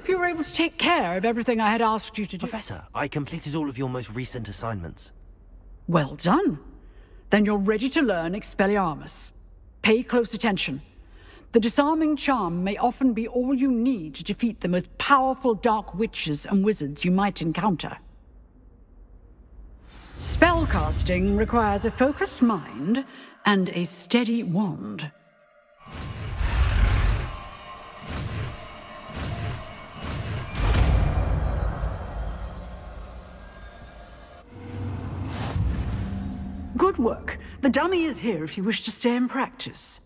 hope you were able to take care of everything I had asked you to do. Professor, I completed all of your most recent assignments. Well done. Then you're ready to learn Expelliarmus. Pay close attention. The disarming charm may often be all you need to defeat the most powerful dark witches and wizards you might encounter. Spellcasting requires a focused mind and a steady wand. Good work. The dummy is here if you wish to stay and practice.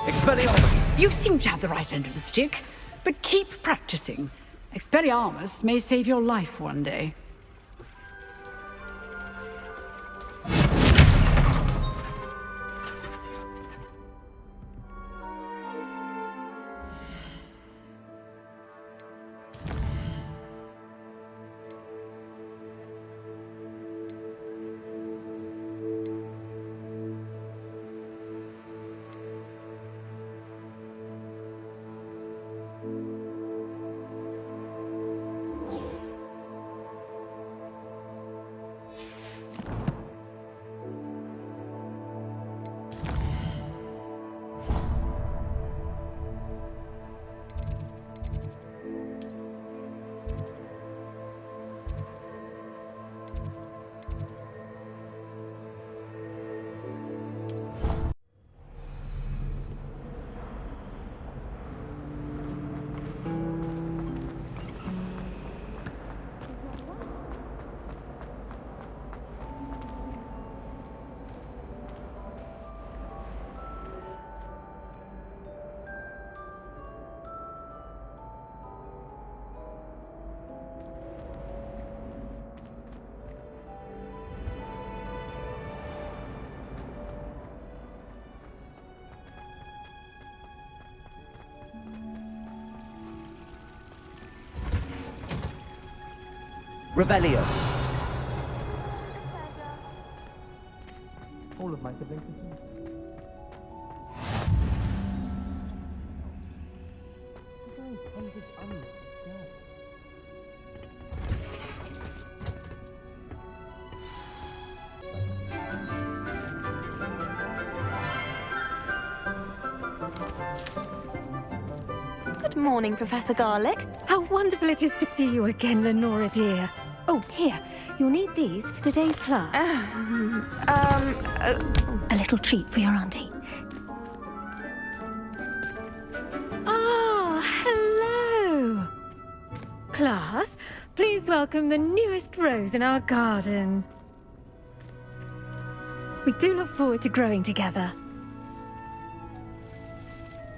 Expelliarmus! You seem to have the right end of the stick, but keep practicing. Expelliarmus may save your life one day. Revelio. All of my siblings. Good morning, Professor Garlick. How wonderful it is to see you again, Lenora dear. Oh, here. You'll need these for today's class. A little treat for your auntie. Ah, hello. Class, please welcome the newest rose in our garden. We do look forward to growing together.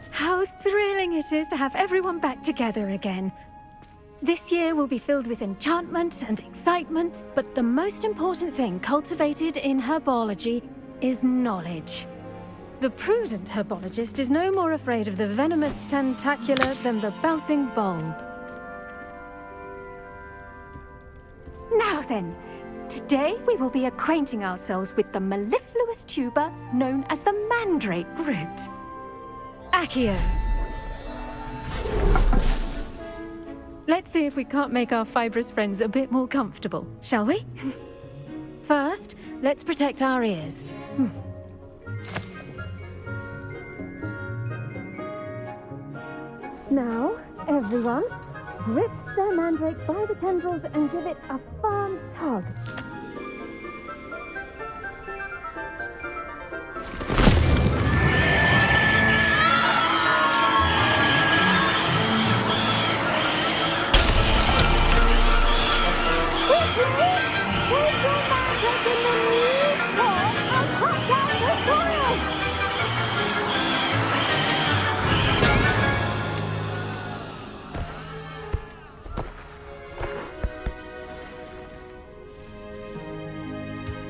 How thrilling it is to have everyone back together again. This year will be filled with enchantment and excitement, but the most important thing cultivated in herbology is knowledge. The prudent herbologist is no more afraid of the venomous tentacula than the bouncing bowl. Now then, today we will be acquainting ourselves with the mellifluous tuber known as the mandrake root. Accio. Let's see if we can't make our fibrous friends a bit more comfortable, shall we? First, let's protect our ears. Now, everyone, grip their mandrake by the tendrils and give it a firm tug.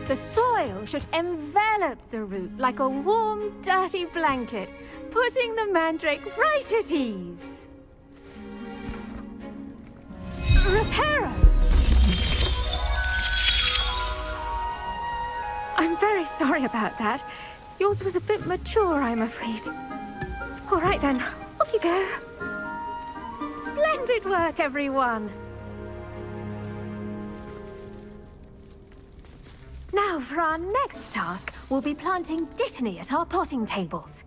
The soil should envelop the root like a warm, dirty blanket, putting the mandrake right at ease. Reparo! I'm very sorry about that. Yours was a bit mature, I'm afraid. All right then, off you go. Splendid work, everyone! Now, for our next task, we'll be planting Dittany at our potting tables.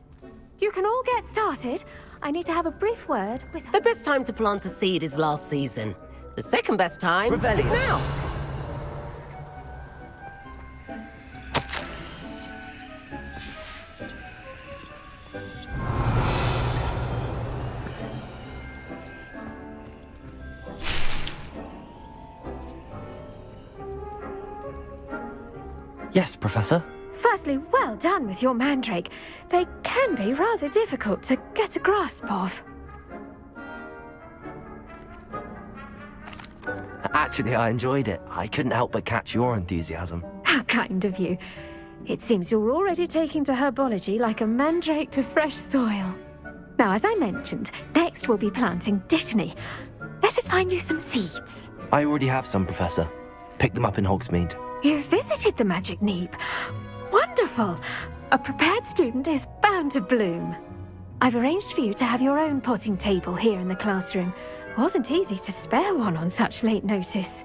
You can all get started. I need to have a brief word with... The best time to plant a seed is last season. The second best time is now. Yes, Professor. Firstly, well done with your mandrake. They can be rather difficult to get a grasp of. Actually, I enjoyed it. I couldn't help but catch your enthusiasm. How kind of you. It seems you're already taking to herbology like a mandrake to fresh soil. Now, as I mentioned, next we'll be planting Dittany. Let us find you some seeds. I already have some, Professor. Picked them up in Hogsmeade. You visited the Magic Neep. Wonderful! A prepared student is bound to bloom. I've arranged for you to have your own potting table here in the classroom. Wasn't easy to spare one on such late notice.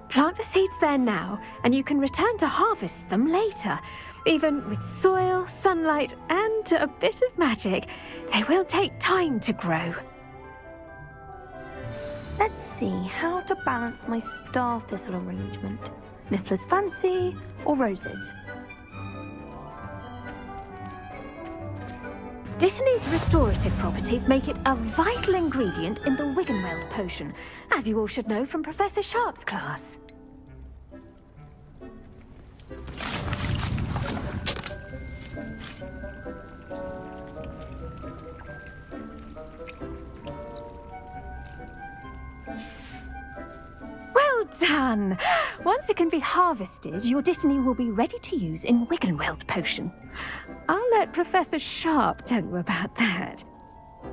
Plant the seeds there now, and you can return to harvest them later. Even with soil, sunlight, and a bit of magic, they will take time to grow. Let's see how to balance my star thistle arrangement. Niffler's Fancy or Roses? Dittany's restorative properties make it a vital ingredient in the Wiggenweld potion, as you all should know from Professor Sharp's class. Well done! Once it can be harvested, your Dittany will be ready to use in Wiggenweld potion. I'll let Professor Sharp tell you about that.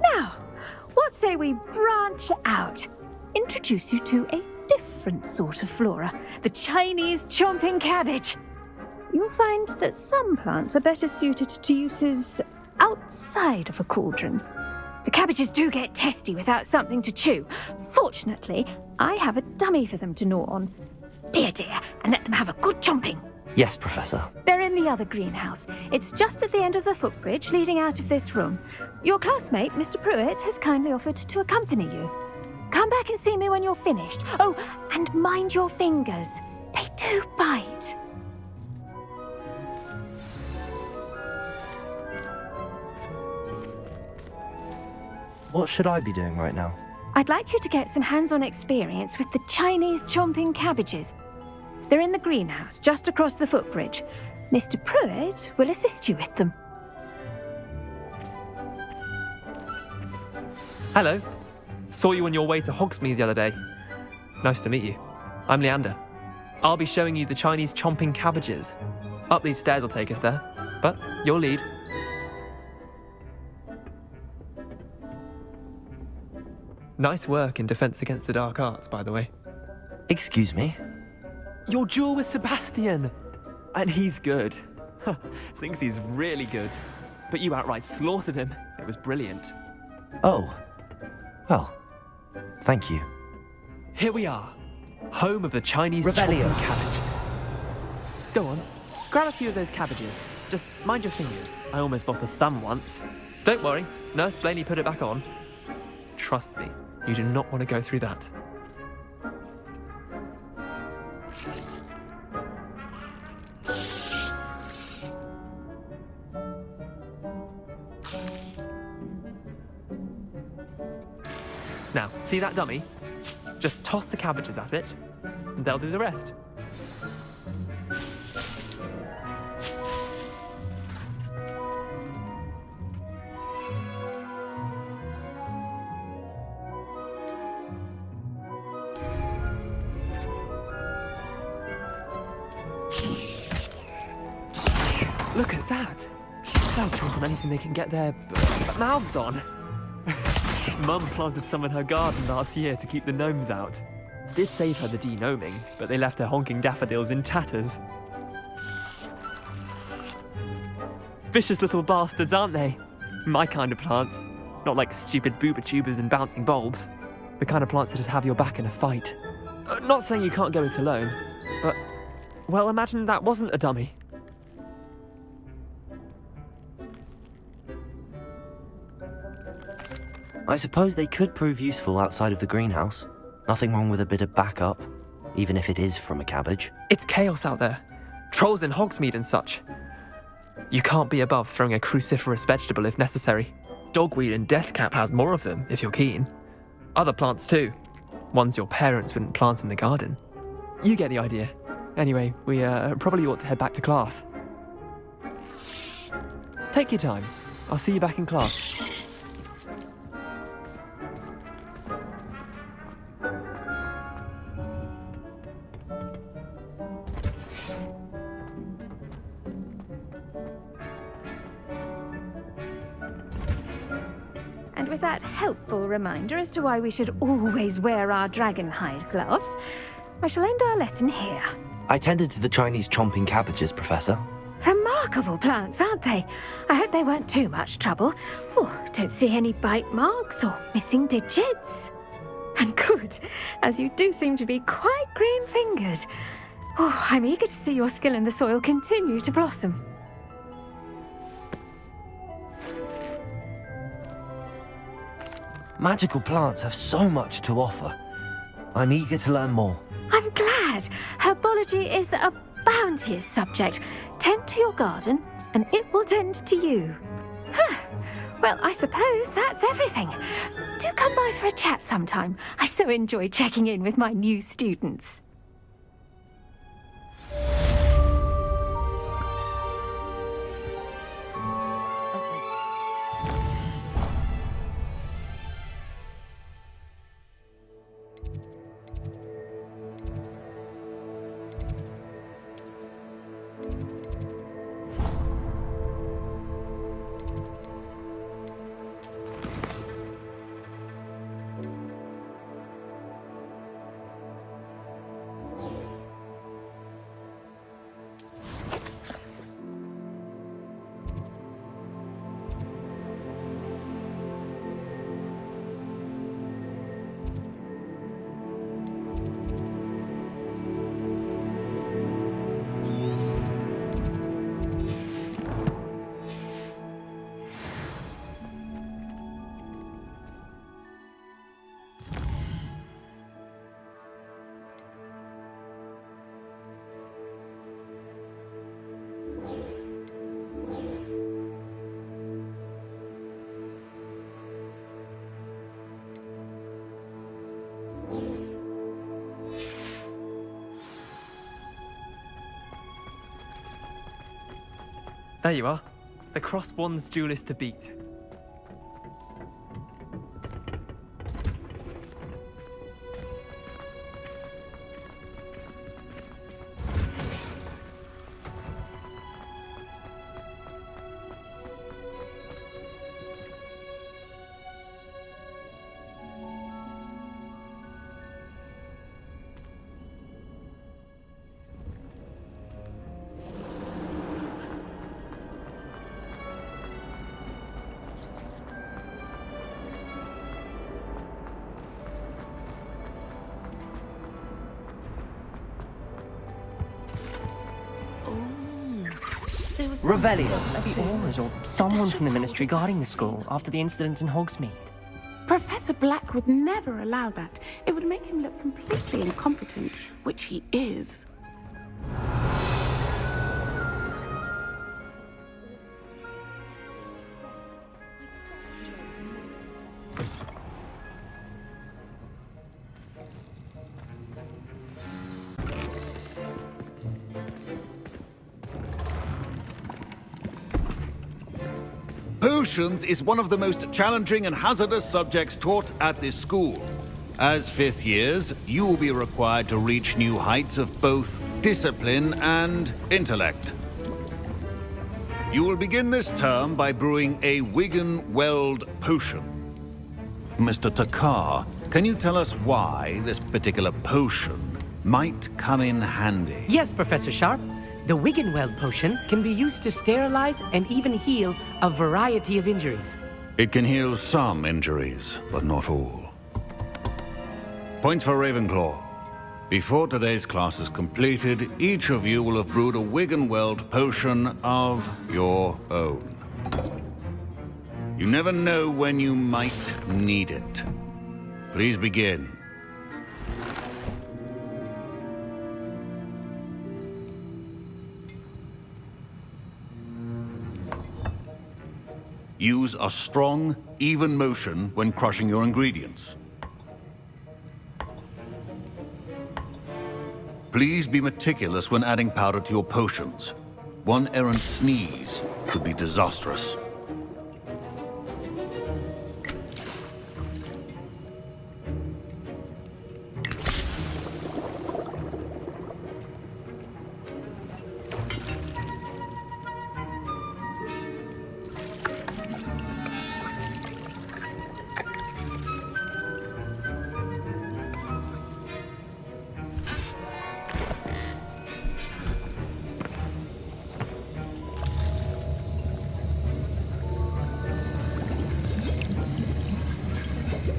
Now, what say we branch out? Introduce you to a different sort of flora, the Chinese chomping cabbage. You'll find that some plants are better suited to uses outside of a cauldron. The cabbages do get testy without something to chew. Fortunately, I have a dummy for them to gnaw on. Be a dear and let them have a good chomping. Yes, Professor. They're in the other greenhouse. It's just at the end of the footbridge leading out of this room. Your classmate, Mr. Pruitt, has kindly offered to accompany you. Come back and see me when you're finished. Oh, and mind your fingers. They do bite. What should I be doing right now? I'd like you to get some hands-on experience with the Chinese chomping cabbages. They're in the greenhouse, just across the footbridge. Mr. Pruitt will assist you with them. Hello. Saw you on your way to Hogsmeade the other day. Nice to meet you. I'm Leander. I'll be showing you the Chinese chomping cabbages. Up these stairs will take us there, but you'll lead. Nice work in Defense Against the Dark Arts, by the way. Excuse me? Your duel with Sebastian! And he's good. Thinks he's really good. But you outright slaughtered him. It was brilliant. Oh. Well, thank you. Here we are. Home of the Chinese Rebellion. chomping cabbage. Go on. Grab a few of those cabbages. Just mind your fingers. I almost lost a thumb once. Don't worry. Nurse Blaney put it back on. Trust me. You do not want to go through that. Now, see that dummy? Just toss the cabbages at it, and they'll do the rest. Look at that. They'll chomp on anything they can get their mouths on. Mum planted some in her garden last year to keep the gnomes out. Did save her the denoming, but they left her honking daffodils in tatters. Vicious little bastards, aren't they? My kind of plants. Not like stupid booba tubers and bouncing bulbs. The kind of plants that just have your back in a fight. Not saying you can't go it alone, but, well, imagine that wasn't a dummy. I suppose they could prove useful outside of the greenhouse. Nothing wrong with a bit of backup, even if it is from a cabbage. It's chaos out there. Trolls in Hogsmeade and such. You can't be above throwing a cruciferous vegetable if necessary. Dogweed and deathcap has more of them, if you're keen. Other plants too. Ones your parents wouldn't plant in the garden. You get the idea. Anyway, we probably ought to head back to class. Take your time. I'll see you back in class. And with that helpful reminder as to why we should always wear our dragonhide gloves, I shall end our lesson here. I tended to the Chinese chomping cabbages, Professor. Remarkable plants, aren't they? I hope they weren't too much trouble. Oh, don't see any bite marks or missing digits. And good, as you do seem to be quite green-fingered. Oh, I'm eager to see your skill in the soil continue to blossom. Magical plants have so much to offer. I'm eager to learn more. I'm glad. Herbology is a bounteous subject. Tend to your garden, and it will tend to you. Huh. Well, I suppose that's everything. Do come by for a chat sometime. I so enjoy checking in with my new students. There you are. The cross one's duelist to beat. Revelio. Or someone from the ministry guarding the school after the incident in Hogsmeade. Professor Black would never allow that. It would make him look completely incompetent, which he is. Potions is one of the most challenging and hazardous subjects taught at this school. As fifth years, you will be required to reach new heights of both discipline and intellect. You will begin this term by brewing a Wigan-Weld potion. Mr. Takar, can you tell us why this particular potion might come in handy? Yes, Professor Sharp. The Wigan-Weld potion can be used to sterilize and even heal a variety of injuries. It can heal some injuries, but not all. Points for Ravenclaw. Before today's class is completed, each of you will have brewed a Wigan-Weld potion of your own. You never know when you might need it. Please begin. Use a strong, even motion when crushing your ingredients. Please be meticulous when adding powder to your potions. One errant sneeze could be disastrous.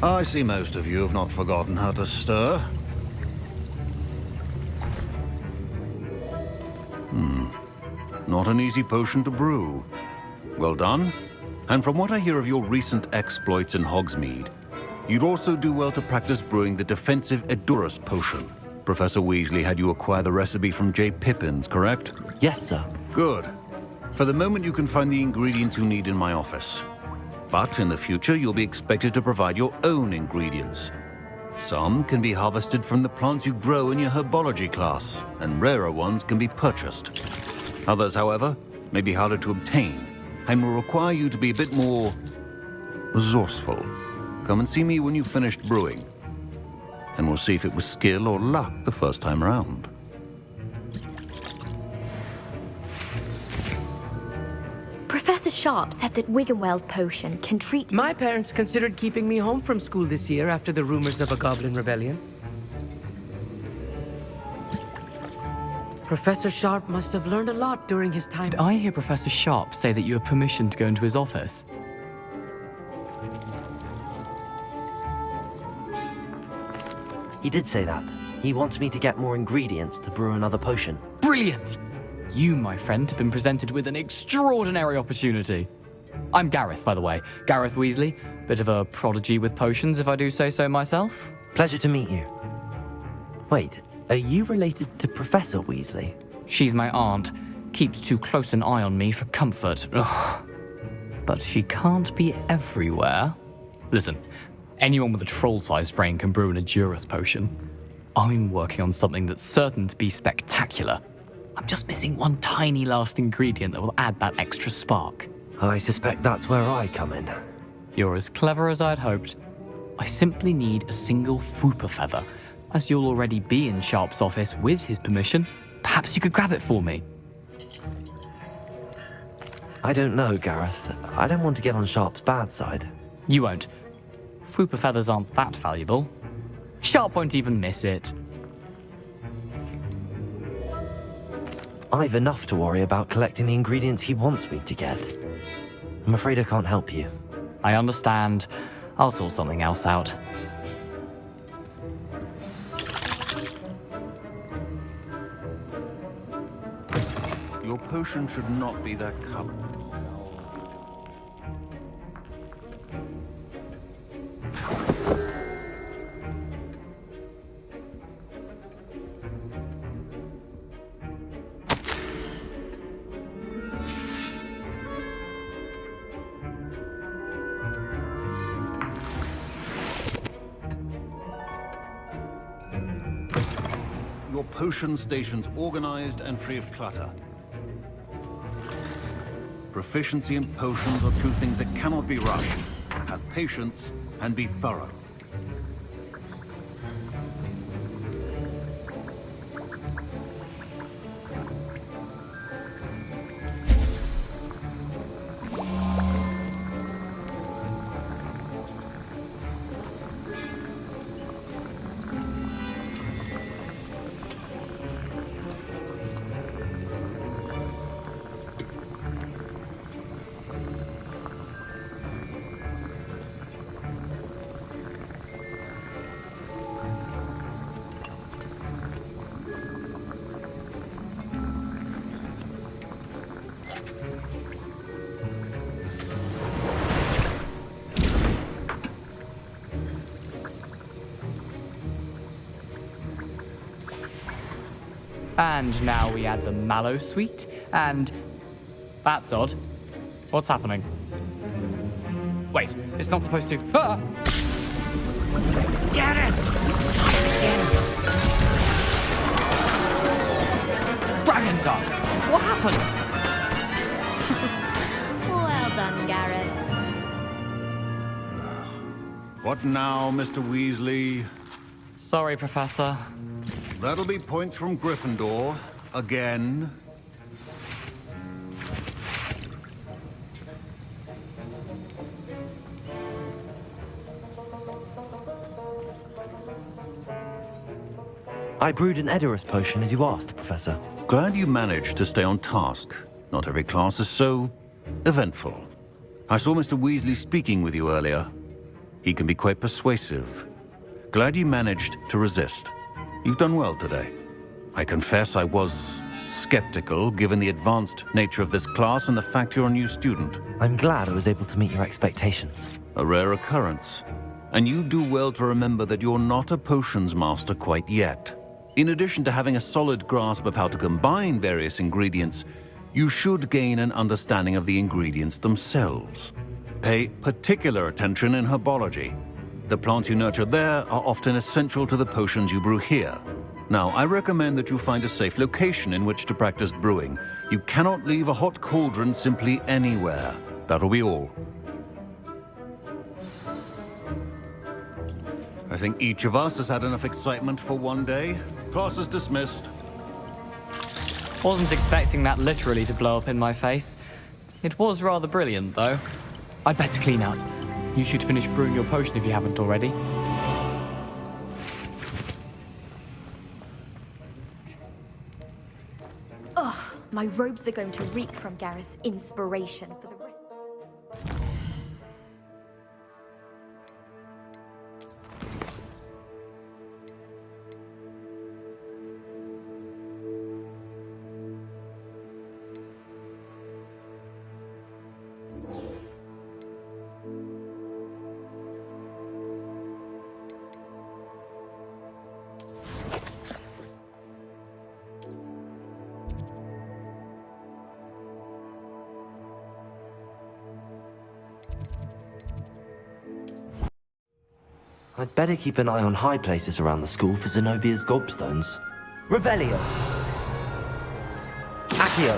I see most of you have not forgotten how to stir. Not an easy potion to brew. Well done. And from what I hear of your recent exploits in Hogsmeade, you'd also do well to practice brewing the defensive Edurus potion. Professor Weasley had you acquire the recipe from J. Pippin's, correct? Yes, sir. Good. For the moment, you can find the ingredients you need in my office. But in the future, you'll be expected to provide your own ingredients. Some can be harvested from the plants you grow in your herbology class, and rarer ones can be purchased. Others, however, may be harder to obtain, and will require you to be a bit more resourceful. Come and see me when you've finished brewing, and we'll see if it was skill or luck the first time around. Professor Sharp said that Wigan-Weld potion can treat... My parents considered keeping me home from school this year after the rumors of a goblin rebellion. Professor Sharp must have learned a lot during his time. Did I hear Professor Sharp say that you have permission to go into his office? He did say that. He wants me to get more ingredients to brew another potion. Brilliant! You, my friend, have been presented with an extraordinary opportunity. I'm Gareth, by the way. Gareth Weasley. Bit of a prodigy with potions, if I do say so myself. Pleasure to meet you. Wait, are you related to Professor Weasley? She's my aunt. Keeps too close an eye on me for comfort. Ugh. But she can't be everywhere. Listen, anyone with a troll-sized brain can brew an Edurus potion. I'm working on something that's certain to be spectacular. I'm just missing one tiny last ingredient that will add that extra spark. I suspect that's where I come in. You're as clever as I'd hoped. I simply need a single Fwooper feather. As you'll already be in Sharp's office with his permission, perhaps you could grab it for me. I don't know, Gareth. I don't want to get on Sharp's bad side. You won't. Fwooper feathers aren't that valuable. Sharp won't even miss it. I've enough to worry about collecting the ingredients he wants me to get. I'm afraid I can't help you. I understand. I'll sort something else out. Your potion should not be that color. Your potion station's organized and free of clutter. Proficiency in potions are two things that cannot be rushed. Have patience and be thorough. And now we add the mallow sweet, and... That's odd. What's happening? Wait, it's not supposed to... Ah! Get it! Dragon Duck! What happened? Well done, Gareth. What now, Mr. Weasley? Sorry, Professor. That'll be points from Gryffindor. Again. I brewed an Edorus potion as you asked, Professor. Glad you managed to stay on task. Not every class is so eventful. I saw Mr. Weasley speaking with you earlier. He can be quite persuasive. Glad you managed to resist. You've done well today. I confess I was skeptical, given the advanced nature of this class and the fact you're a new student. I'm glad I was able to meet your expectations. A rare occurrence. And you do well to remember that you're not a potions master quite yet. In addition to having a solid grasp of how to combine various ingredients, you should gain an understanding of the ingredients themselves. Pay particular attention in herbology. The plants you nurture there are often essential to the potions you brew here. Now, I recommend that you find a safe location in which to practice brewing. You cannot leave a hot cauldron simply anywhere. That'll be all. I think each of us has had enough excitement for one day. Class is dismissed. Wasn't expecting that literally to blow up in my face. It was rather brilliant, though. I'd better clean up. You should finish brewing your potion if you haven't already. Ugh, my robes are going to reek from Gareth's inspiration for the rest. I'd better keep an eye on high places around the school for Zenobia's gobstones. Revelio. Accio.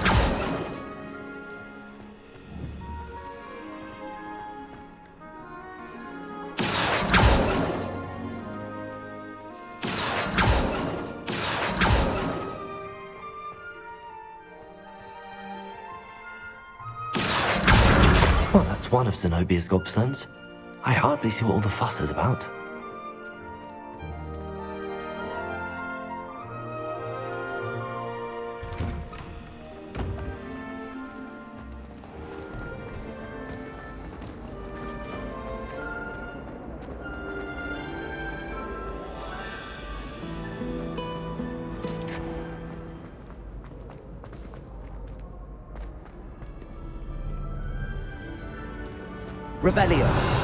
Well, that's one of Zenobia's gobstones. I hardly see what all the fuss is about. Revelio.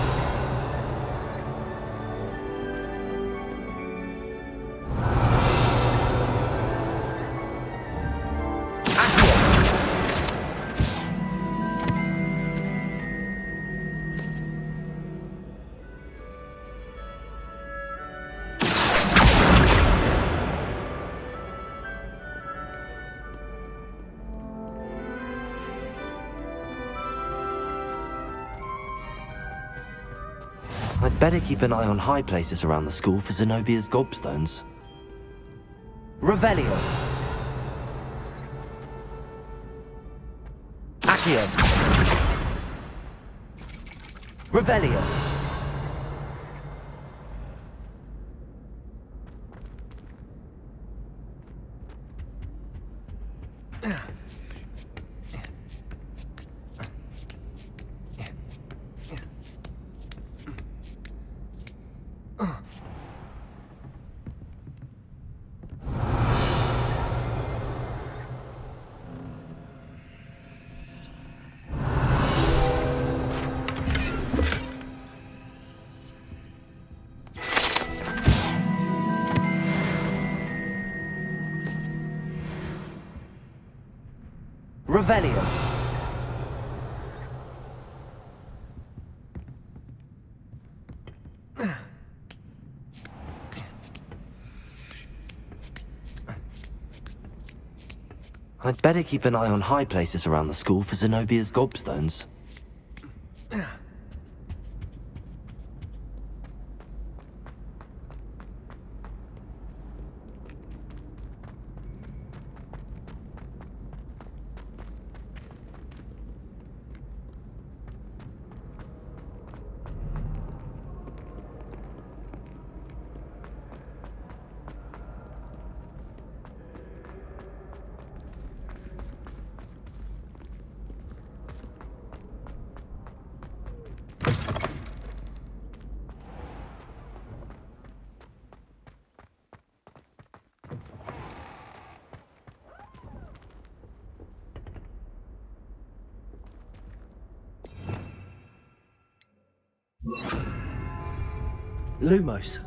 I'd better keep an eye on high places around the school for Zenobia's gobstones. Revelio. Accio. Revelio. Revelio. I'd better keep an eye on high places around the school for Zenobia's gobstones. Lumos.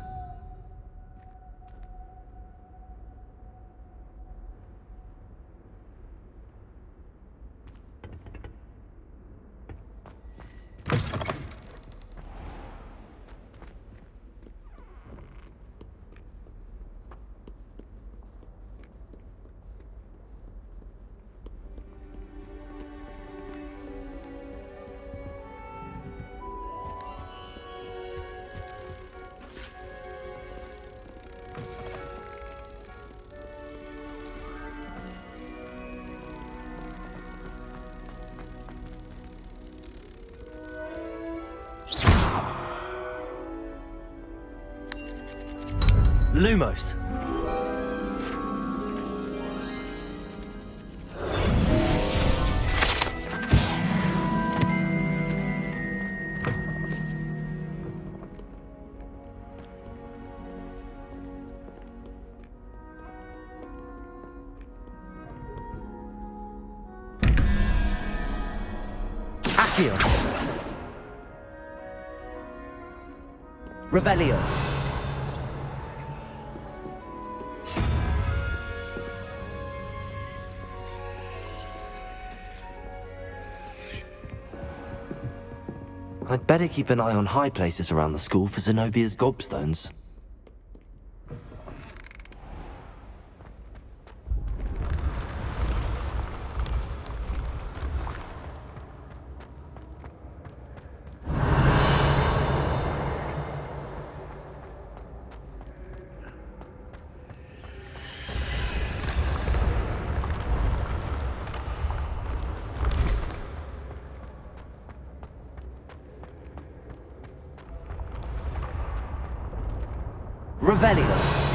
Lumos. Accio. Revelio. I'd better keep an eye on high places around the school for Zenobia's gobstones. Revelio.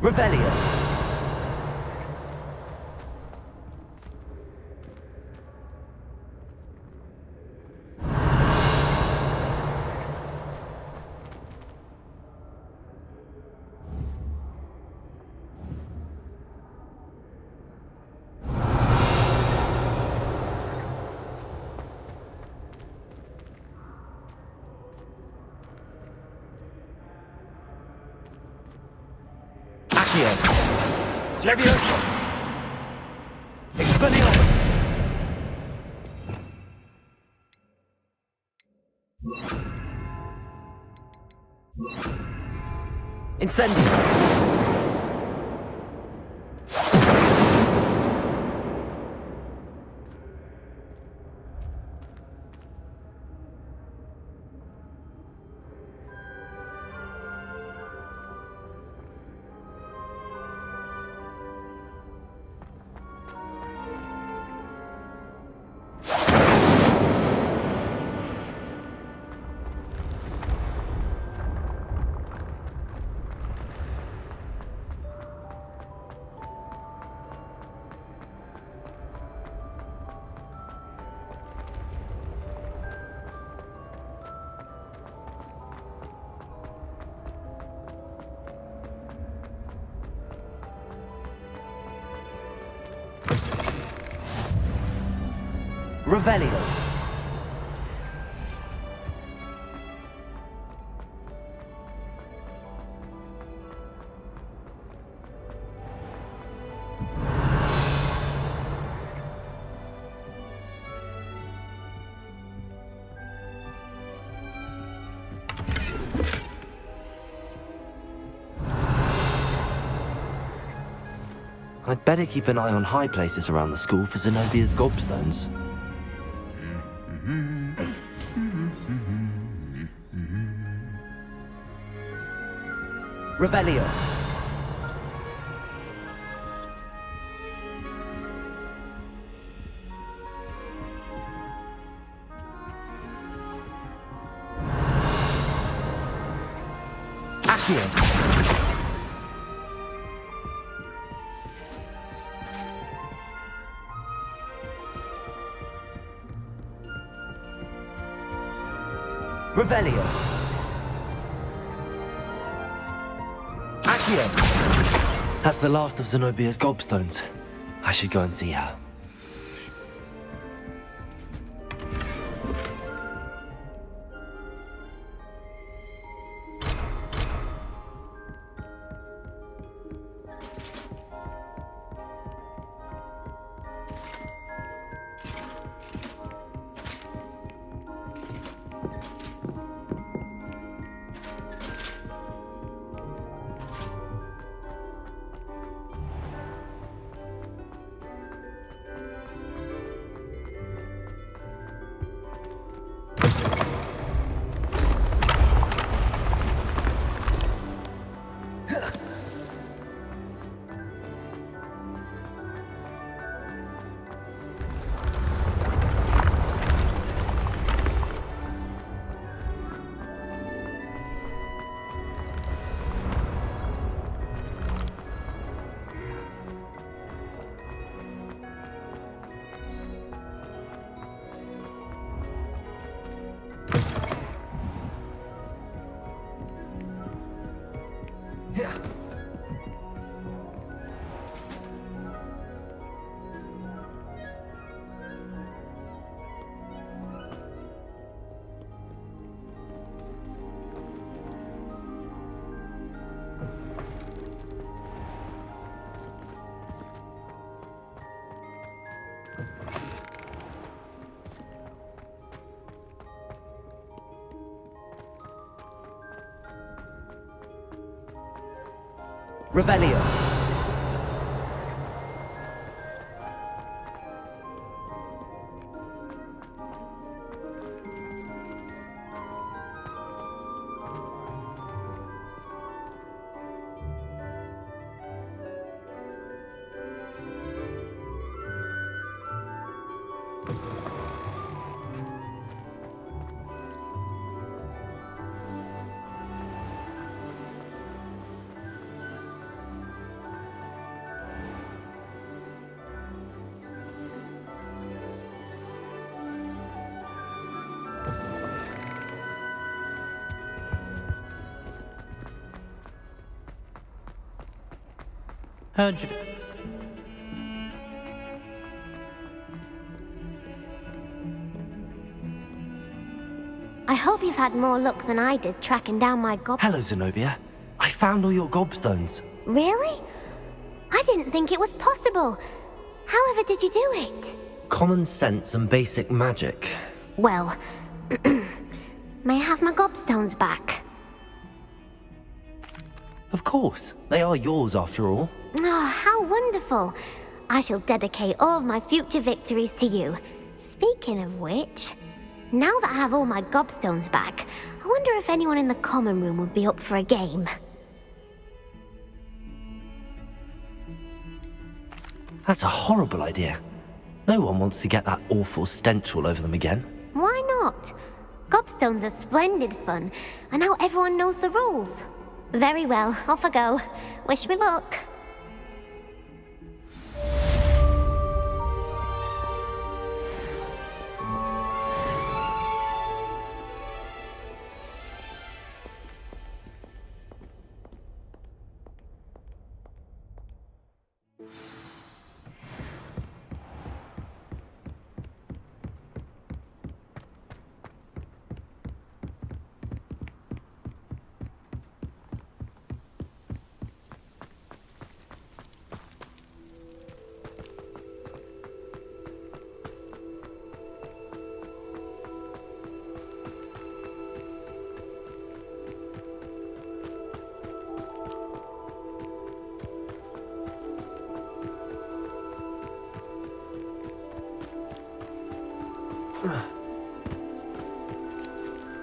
Revelio. Leviosa! Expelliarmus! Incendio! Revelio. I'd better keep an eye on high places around the school for Zenobia's gobstones. Revelio. Accio. Revelio. Accio. That's the last of Zenobia's gobstones. I should go and see her. Revelio. How'd you do? I hope you've had more luck than I did tracking down my Hello, Zenobia. I found all your gobstones. Really? I didn't think it was possible. However did you do it? Common sense and basic magic. Well, may I have my gobstones back? Of course. They are yours after all. Oh, how wonderful. I shall dedicate all of my future victories to you. Speaking of which, now that I have all my gobstones back, I wonder if anyone in the common room would be up for a game. That's a horrible idea. No one wants to get that awful stench all over them again. Why not? Gobstones are splendid fun, and now everyone knows the rules. Very well, off I go. Wish me luck.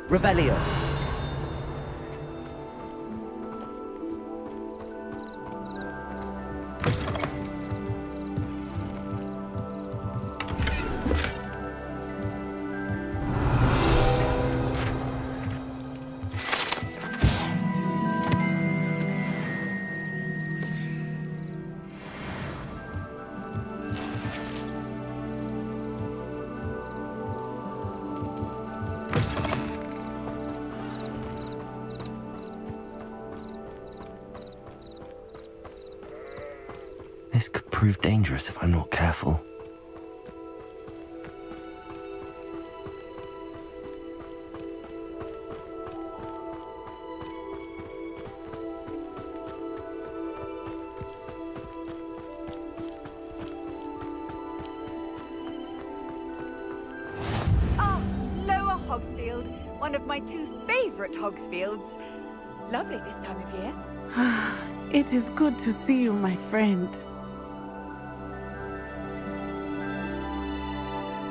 Revelio. This could prove dangerous if I'm not careful. Lower Hogsfield, one of my 2 favorite Hogsfields. Lovely this time of year. It is good to see you, my friend.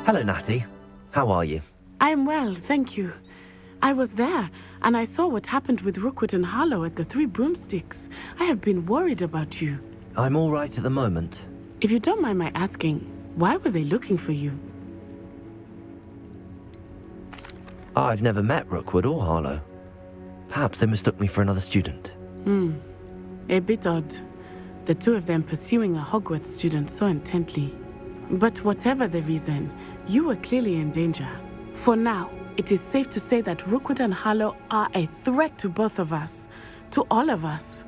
Hello, Natty. How are you? I'm well, thank you. I was there, and I saw what happened with Rookwood and Harlow at the Three Broomsticks. I have been worried about you. I'm all right at the moment. If you don't mind my asking, why were they looking for you? I've never met Rookwood or Harlow. Perhaps they mistook me for another student. A bit odd. The 2 of them pursuing a Hogwarts student so intently. But whatever the reason, you were clearly in danger. For now, it is safe to say that Rookwood and Harlow are a threat to both of us, to all of us.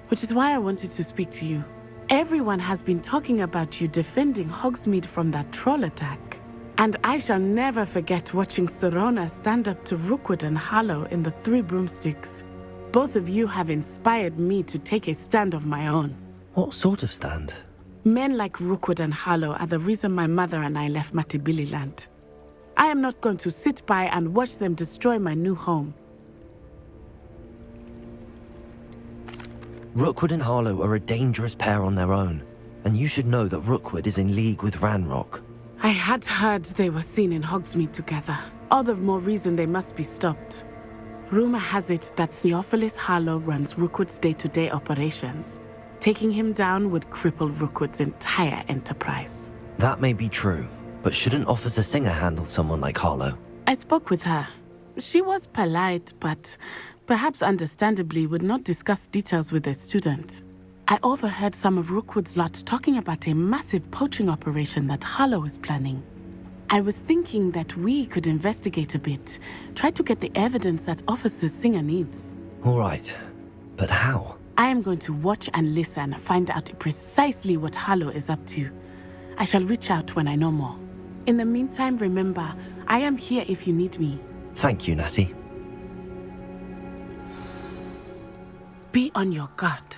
Which is why I wanted to speak to you. Everyone has been talking about you defending Hogsmeade from that troll attack. And I shall never forget watching Serona stand up to Rookwood and Harlow in the Three Broomsticks. Both of you have inspired me to take a stand of my own. What sort of stand? Men like Rookwood and Harlow are the reason my mother and I left Matabeleland. I am not going to sit by and watch them destroy my new home. Rookwood and Harlow are a dangerous pair on their own, and you should know that Rookwood is in league with Ranrock. I had heard they were seen in Hogsmeade together. All the more reason they must be stopped. Rumor has it that Theophilus Harlow runs Rookwood's day-to-day operations. Taking him down would cripple Rookwood's entire enterprise. That may be true, but shouldn't Officer Singer handle someone like Harlow? I spoke with her. She was polite, but perhaps understandably would not discuss details with a student. I overheard some of Rookwood's lot talking about a massive poaching operation that Harlow is planning. I was thinking that we could investigate a bit, try to get the evidence that Officer Singer needs. All right, but how? I am going to watch and listen, find out precisely what Harlow is up to. I shall reach out when I know more. In the meantime, remember, I am here if you need me. Thank you, Natty. Be on your guard.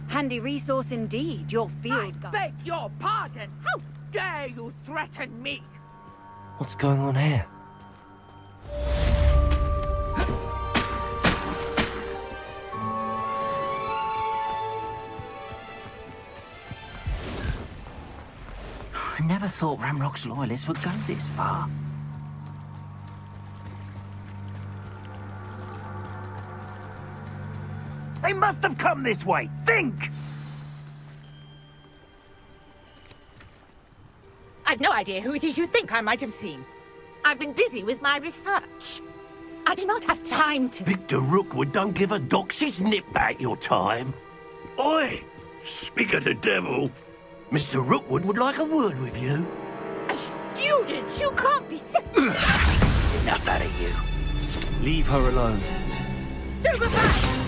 Handy resource indeed, your field guide. Beg your pardon! How dare you threaten me? What's going on here? I never thought Ranrock's loyalists would go this far. They must have come this way! Think! I've no idea who it is you think I might have seen. I've been busy with my research. I do not have time to... Victor Rookwood don't give a doxy's nip back your time. Oi! Speak of the devil. Mr. Rookwood would like a word with you. A student? You can't be... Enough out of you. Leave her alone. Stupefy!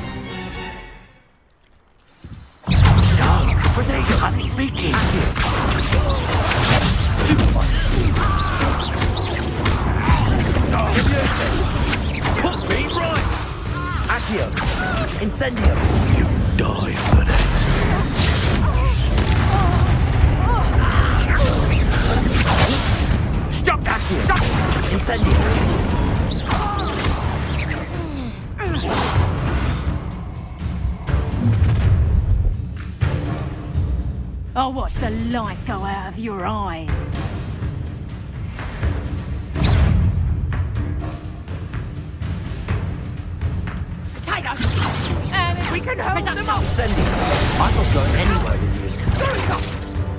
For they can't begin. Put me right! Accio! Incendio! You die for that. Stop! Accio! Stop! Incendio! I'll watch the light go out of your eyes. can hold them off! Incendio, I'm not going anywhere with you.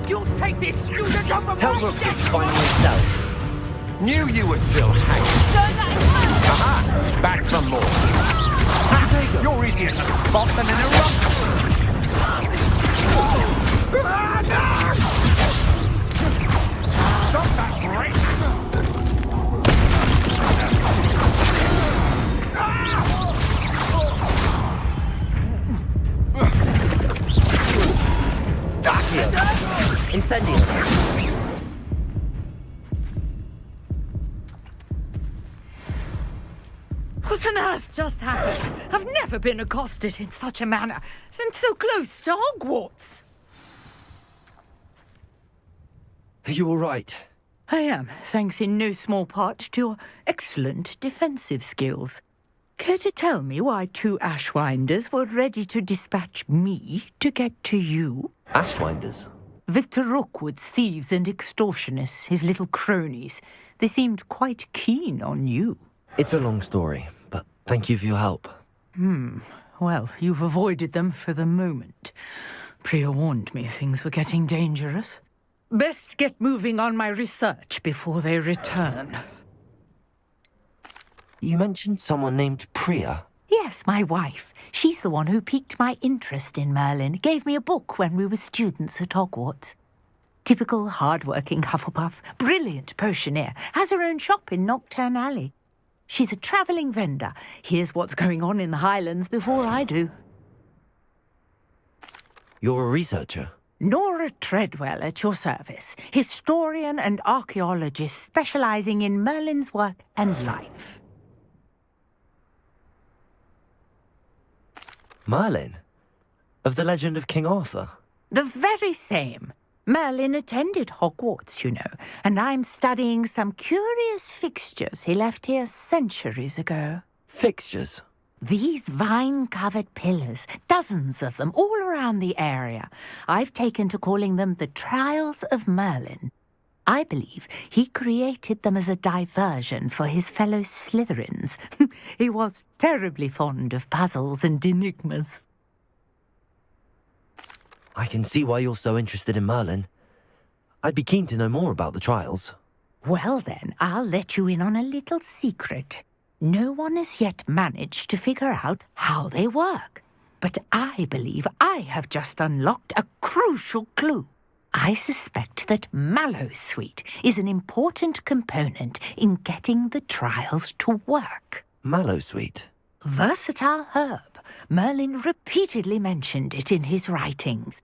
You'll take this student over Tell my Rookwood desk! to find me himself. Knew you were still hanging. Aha! Back for more. You're easier to spot than an eruption. Stop that break! Accio. Incendio. What on earth just happened? I've never been accosted in such a manner, and so close to Hogwarts. Are you all right? I am, thanks in no small part to your excellent defensive skills. Care to tell me why 2 Ashwinders were ready to dispatch me to get to you? Ashwinders? Victor Rookwood's thieves and extortionists, his little cronies. They seemed quite keen on you. It's a long story, but thank you for your help. Well, you've avoided them for the moment. Priya warned me things were getting dangerous. Best get moving on my research before they return. You mentioned someone named Priya. Yes, my wife. She's the one who piqued my interest in Merlin. Gave me a book when we were students at Hogwarts. Typical hard-working Hufflepuff, brilliant potioneer, has her own shop in Nocturne Alley. She's a travelling vendor. Hears what's going on in the Highlands before I do. You're a researcher? Nora Treadwell at your service. Historian and archaeologist specialising in Merlin's work and life. Merlin? Of the legend of King Arthur? The very same. Merlin attended Hogwarts, you know, and I'm studying some curious fixtures he left here centuries ago. Fixtures? These vine-covered pillars, dozens of them, all around the area. I've taken to calling them the Trials of Merlin. I believe he created them as a diversion for his fellow Slytherins. He was terribly fond of puzzles and enigmas. I can see why you're so interested in Merlin. I'd be keen to know more about the trials. Well then, I'll let you in on a little secret. No one has yet managed to figure out how they work. But I believe I have just unlocked a crucial clue. I suspect that Mallowsweet is an important component in getting the trials to work. Mallowsweet? Versatile herb. Merlin repeatedly mentioned it in his writings.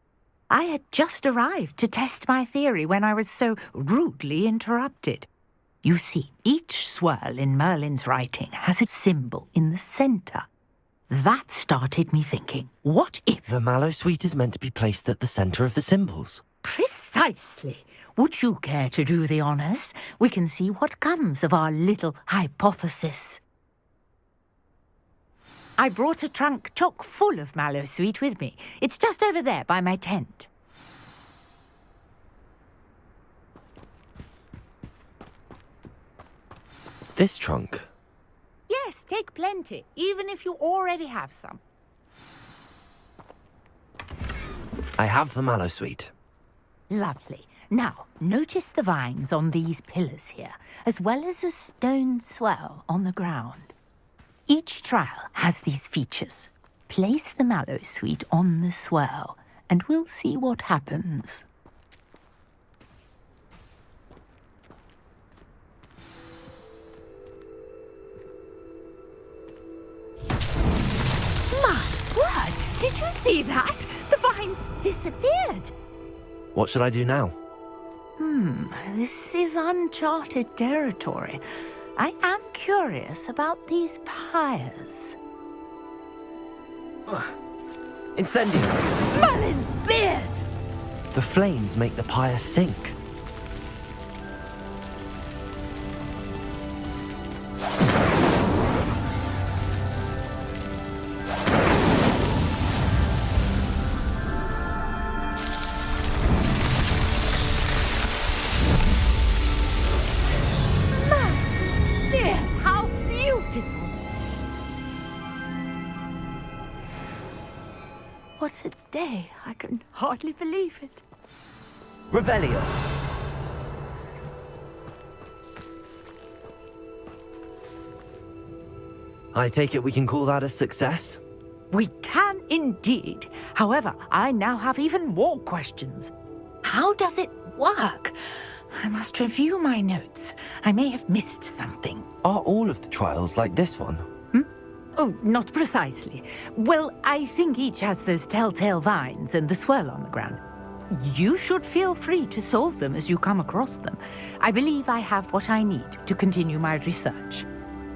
I had just arrived to test my theory when I was so rudely interrupted. You see, each swirl in Merlin's writing has a symbol in the centre. That started me thinking, what if... The Mallowsweet is meant to be placed at the centre of the symbols. Precisely. Would you care to do the honours? We can see what comes of our little hypothesis. I brought a trunk chock full of Mallowsweet with me. It's just over there by my tent. This trunk? Yes, take plenty, even if you already have some. I have the Mallowsweet. Lovely. Now, notice the vines on these pillars here, as well as a stone swell on the ground. Each trial has these features. Place the Mallowsweet on the swirl, and we'll see what happens. My word! Did you see that? The vines disappeared. What should I do now? This is uncharted territory. I am curious about these pyres. Incendio! Merlin's beard! The flames make the pyre sink. What a day. I can hardly believe it. Revelio. I take it we can call that a success? We can indeed. However, I now have even more questions. How does it work? I must review my notes. I may have missed something. Are all of the trials like this one? Oh, not precisely. Well, I think each has those telltale vines and the swirl on the ground. You should feel free to solve them as you come across them. I believe I have what I need to continue my research.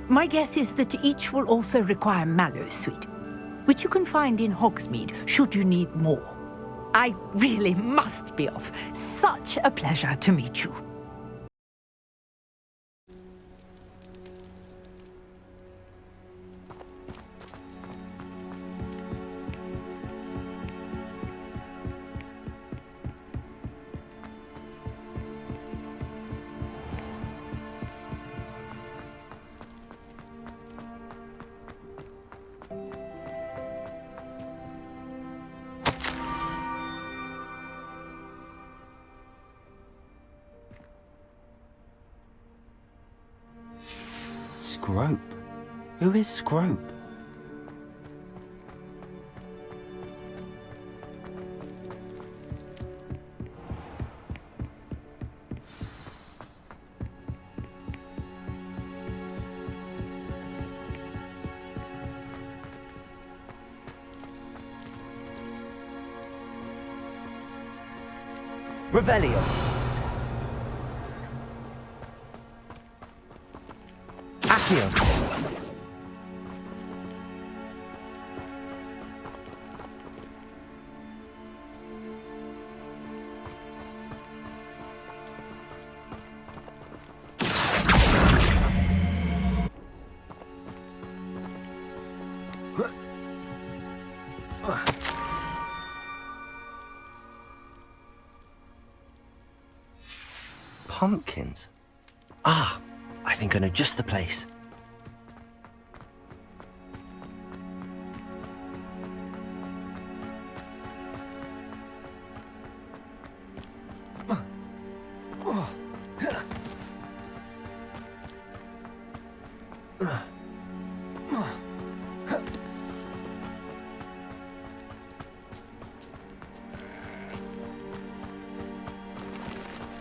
My guess is that each will also require mallow sweet, which you can find in Hogsmeade should you need more. I really must be off. Such a pleasure to meet you. Scrope? Who is Scrope? Revelio. Accio. Pumpkins? Ah, I think I know just the place.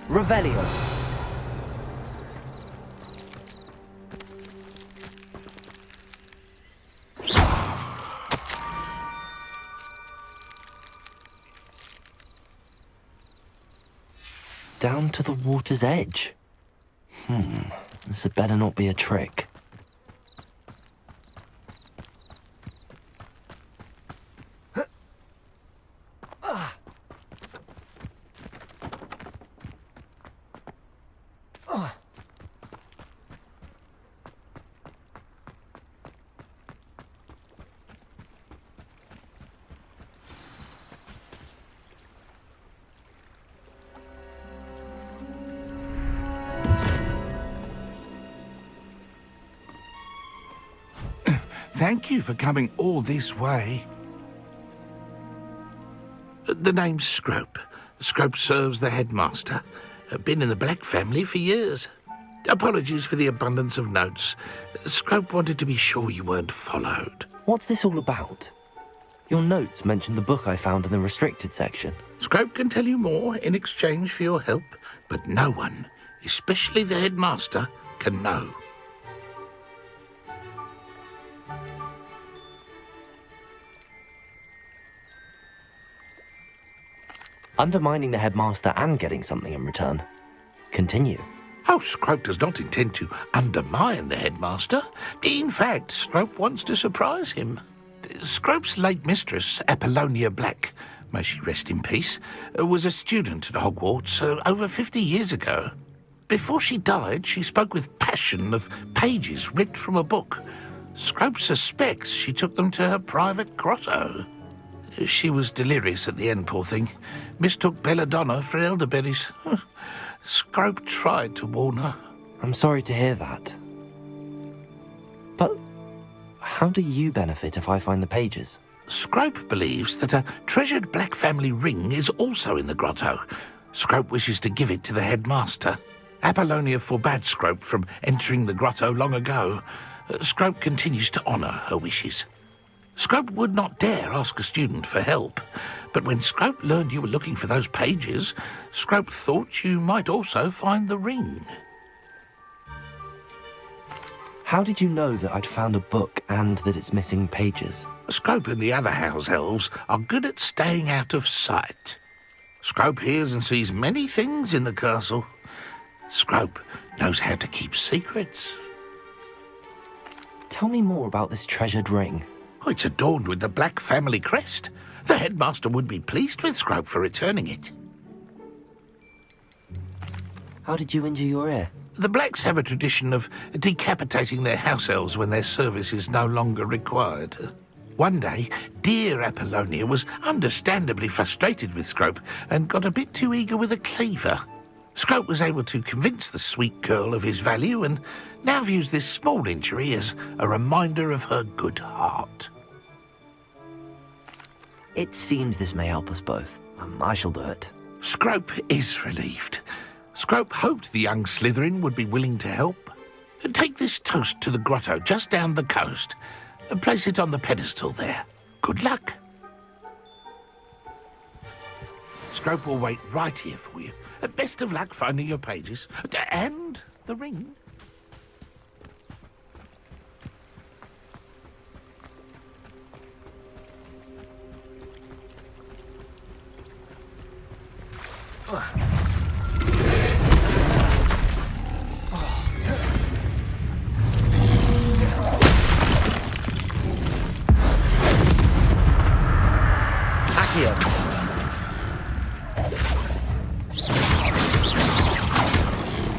Revelio. Down to the water's edge. This had better not be a trick. Thank you for coming all this way. The name's Scrope. Scrope serves the headmaster. Been in the Black family for years. Apologies for the abundance of notes. Scrope wanted to be sure you weren't followed. What's this all about? Your notes mentioned the book I found in the restricted section. Scrope can tell you more in exchange for your help, but no one, especially the headmaster, can know. Undermining the headmaster and getting something in return. Continue. Oh, Scrope does not intend to undermine the headmaster. In fact, Scrope wants to surprise him. Scrope's late mistress, Apollonia Black, may she rest in peace, was a student at Hogwarts over 50 years ago. Before she died, she spoke with passion of pages ripped from a book. Scrope suspects she took them to her private grotto. She was delirious at the end, poor thing. Mistook belladonna for elderberries. Scrope tried to warn her. I'm sorry to hear that. But how do you benefit if I find the pages? Scrope believes that a treasured black family ring is also in the grotto. Scrope wishes to give it to the headmaster. Apollonia forbade Scrope from entering the grotto long ago. Scrope continues to honour her wishes. Scrope would not dare ask a student for help, but when Scrope learned you were looking for those pages, Scrope thought you might also find the ring. How did you know that I'd found a book and that it's missing pages? Scrope and the other house elves are good at staying out of sight. Scrope hears and sees many things in the castle. Scrope knows how to keep secrets. Tell me more about this treasured ring. Oh, it's adorned with the black family crest. The headmaster would be pleased with Scrope for returning it. How did you injure your ear? The Blacks have a tradition of decapitating their house elves when their service is no longer required. One day, dear Apollonia was understandably frustrated with Scrope and got a bit too eager with a cleaver. Scrope was able to convince the sweet girl of his value and now views this small injury as a reminder of her good heart. It seems this may help us both. I shall do it. Scrope is relieved. Scrope hoped the young Slytherin would be willing to help. Take this toast to the grotto just down the coast. Place it on the pedestal there. Good luck. Scrope will wait right here for you. Best of luck finding your pages. And the ring.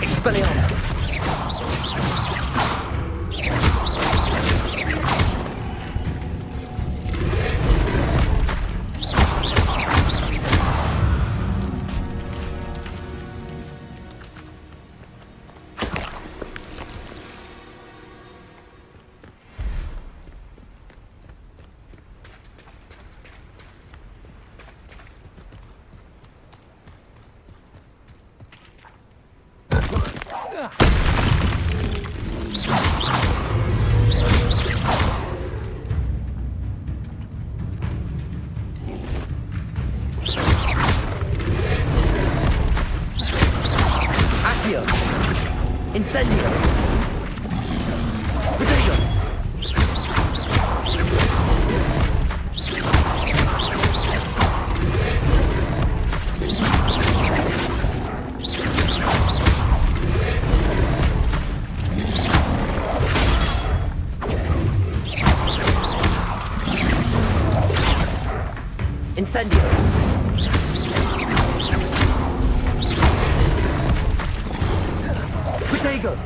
Expelliarmus! Incendio! Potato! Incendio! Potato!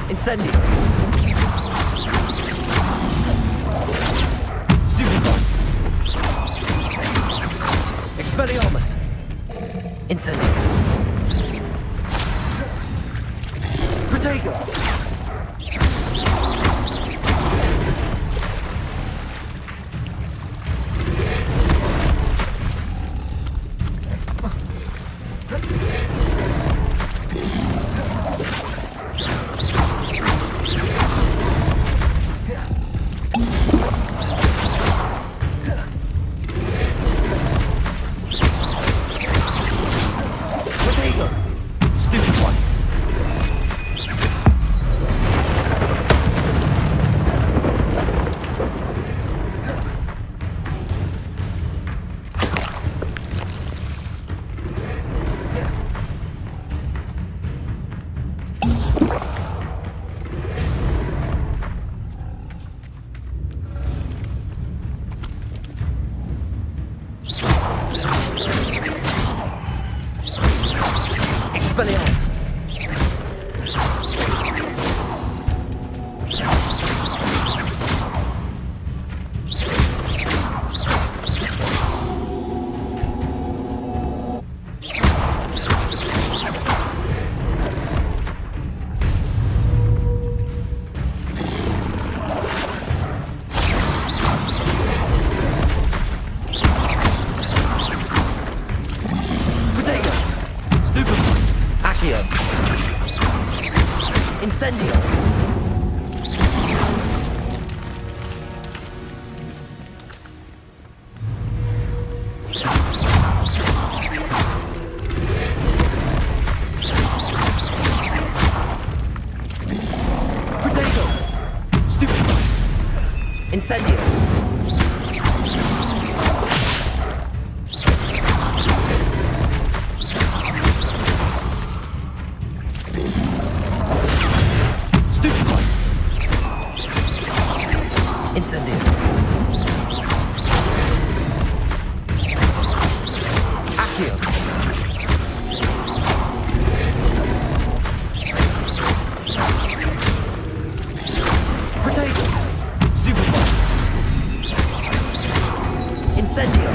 Incendio! Stupefy! Expelliarmus! Incendio! Protego! Incendio. Stupefy. Incendio. Accio. Protego. Stupefy. Incendio.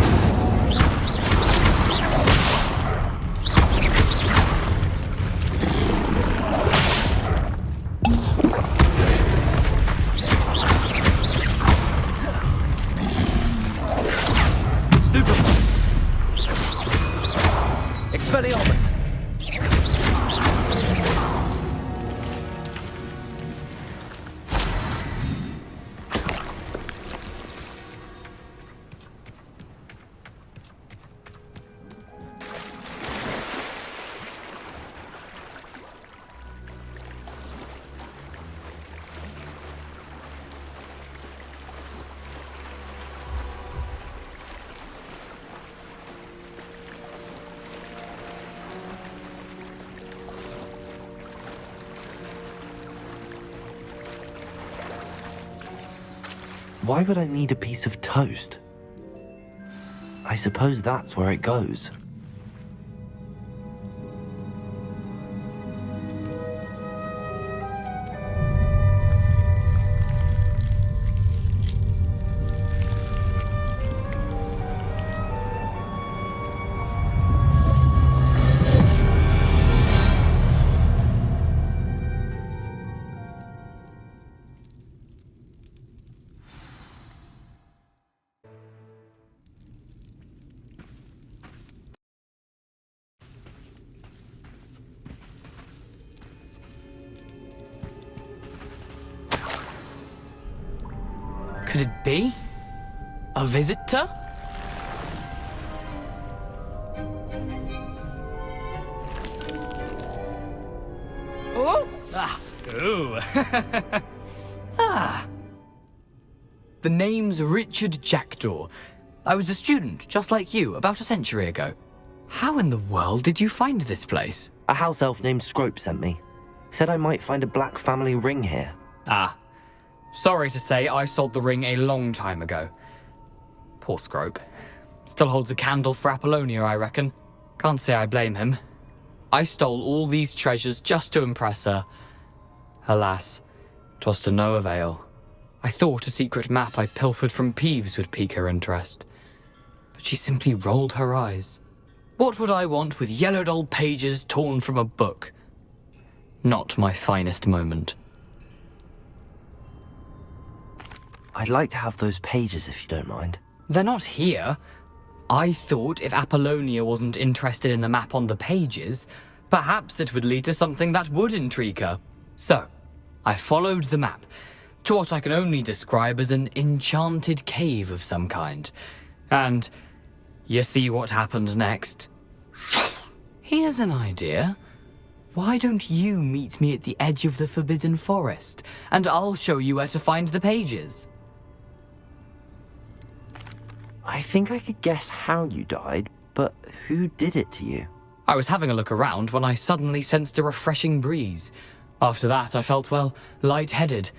Expelliarmus! Why would I need a piece of toast? I suppose that's where it goes. Could it be? A visitor? Oh! Ah! Ooh! Ah! The name's Richard Jackdaw. I was a student, just like you, about a century ago. How in the world did you find this place? A house elf named Scrope sent me. Said I might find a black family ring here. Ah. Sorry to say, I sold the ring a long time ago. Poor Scrope. Still holds a candle for Apollonia, I reckon. Can't say I blame him. I stole all these treasures just to impress her. Alas, 'twas to no avail. I thought a secret map I pilfered from Peeves would pique her interest. But she simply rolled her eyes. What would I want with yellowed old pages torn from a book? Not my finest moment. I'd like to have those pages if you don't mind. They're not here. I thought if Apollonia wasn't interested in the map on the pages, perhaps it would lead to something that would intrigue her. So, I followed the map to what I can only describe as an enchanted cave of some kind. And you see what happened next? Here's an idea. Why don't you meet me at the edge of the Forbidden Forest, and I'll show you where to find the pages? I think I could guess how you died, but who did it to you? I was having a look around when I suddenly sensed a refreshing breeze. After that, I felt, well, lightheaded.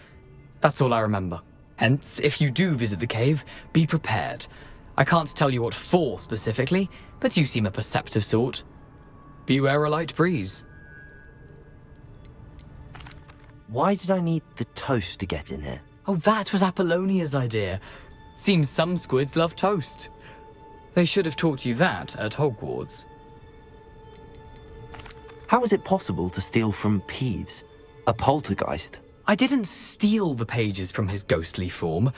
That's all I remember. Hence, if you do visit the cave, be prepared. I can't tell you what for specifically, but you seem a perceptive sort. Beware a light breeze. Why did I need the toast to get in here? Oh, that was Apollonia's idea. Seems some squids love toast. They should have taught you that at Hogwarts. How is it possible to steal from Peeves, a poltergeist? I didn't steal the pages from his ghostly form.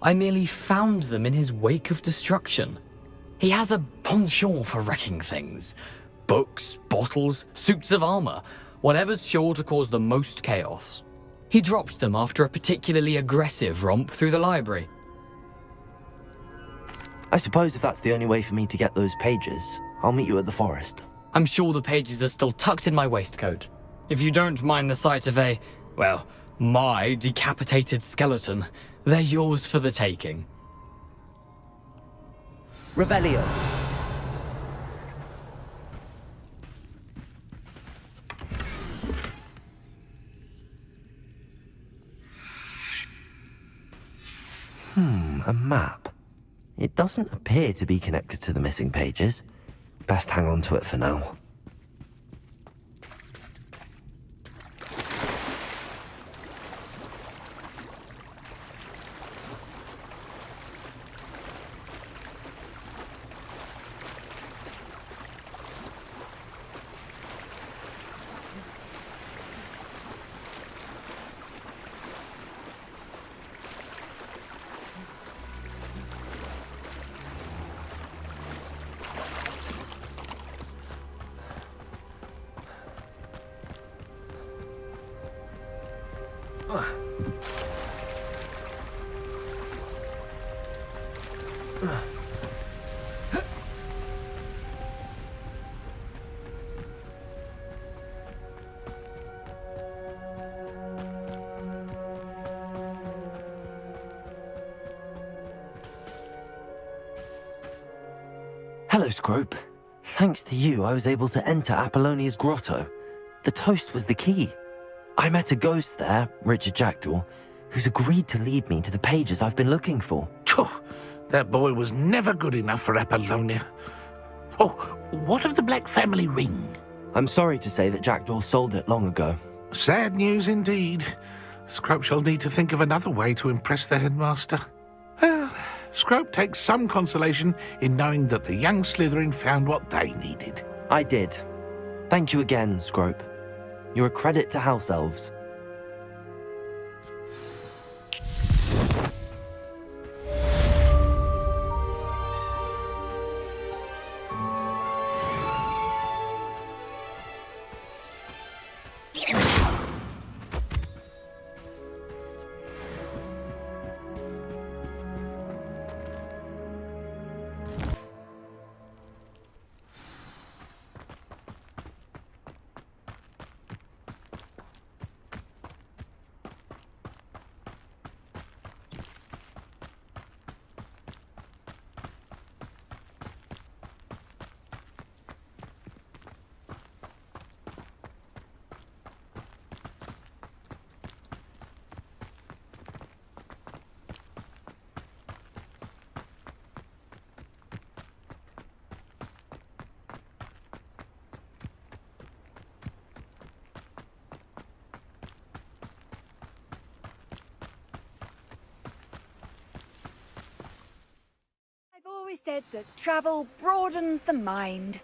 I merely found them in his wake of destruction. He has a penchant for wrecking things. Books, bottles, suits of armor, whatever's sure to cause the most chaos. He dropped them after a particularly aggressive romp through the library. I suppose if that's the only way for me to get those pages, I'll meet you at the forest. I'm sure the pages are still tucked in my waistcoat. If you don't mind the sight of my decapitated skeleton, They're yours for the taking. Revelio. A map. It doesn't appear to be connected to the missing pages. Best hang on to it for now. Hello, Scrope. Thanks to you, I was able to enter Apollonia's grotto. The toast was the key. I met a ghost there, Richard Jackdaw, who's agreed to lead me to the pages I've been looking for. That boy was never good enough for Apollonia. Oh, what of the Black family ring? I'm sorry to say that Jackdaw sold it long ago. Sad news indeed. Scrope shall need to think of another way to impress the headmaster. Well, Scrope takes some consolation in knowing that the young Slytherin found what they needed. I did. Thank you again, Scrope. You're a credit to House Elves. Said that travel broadens the mind.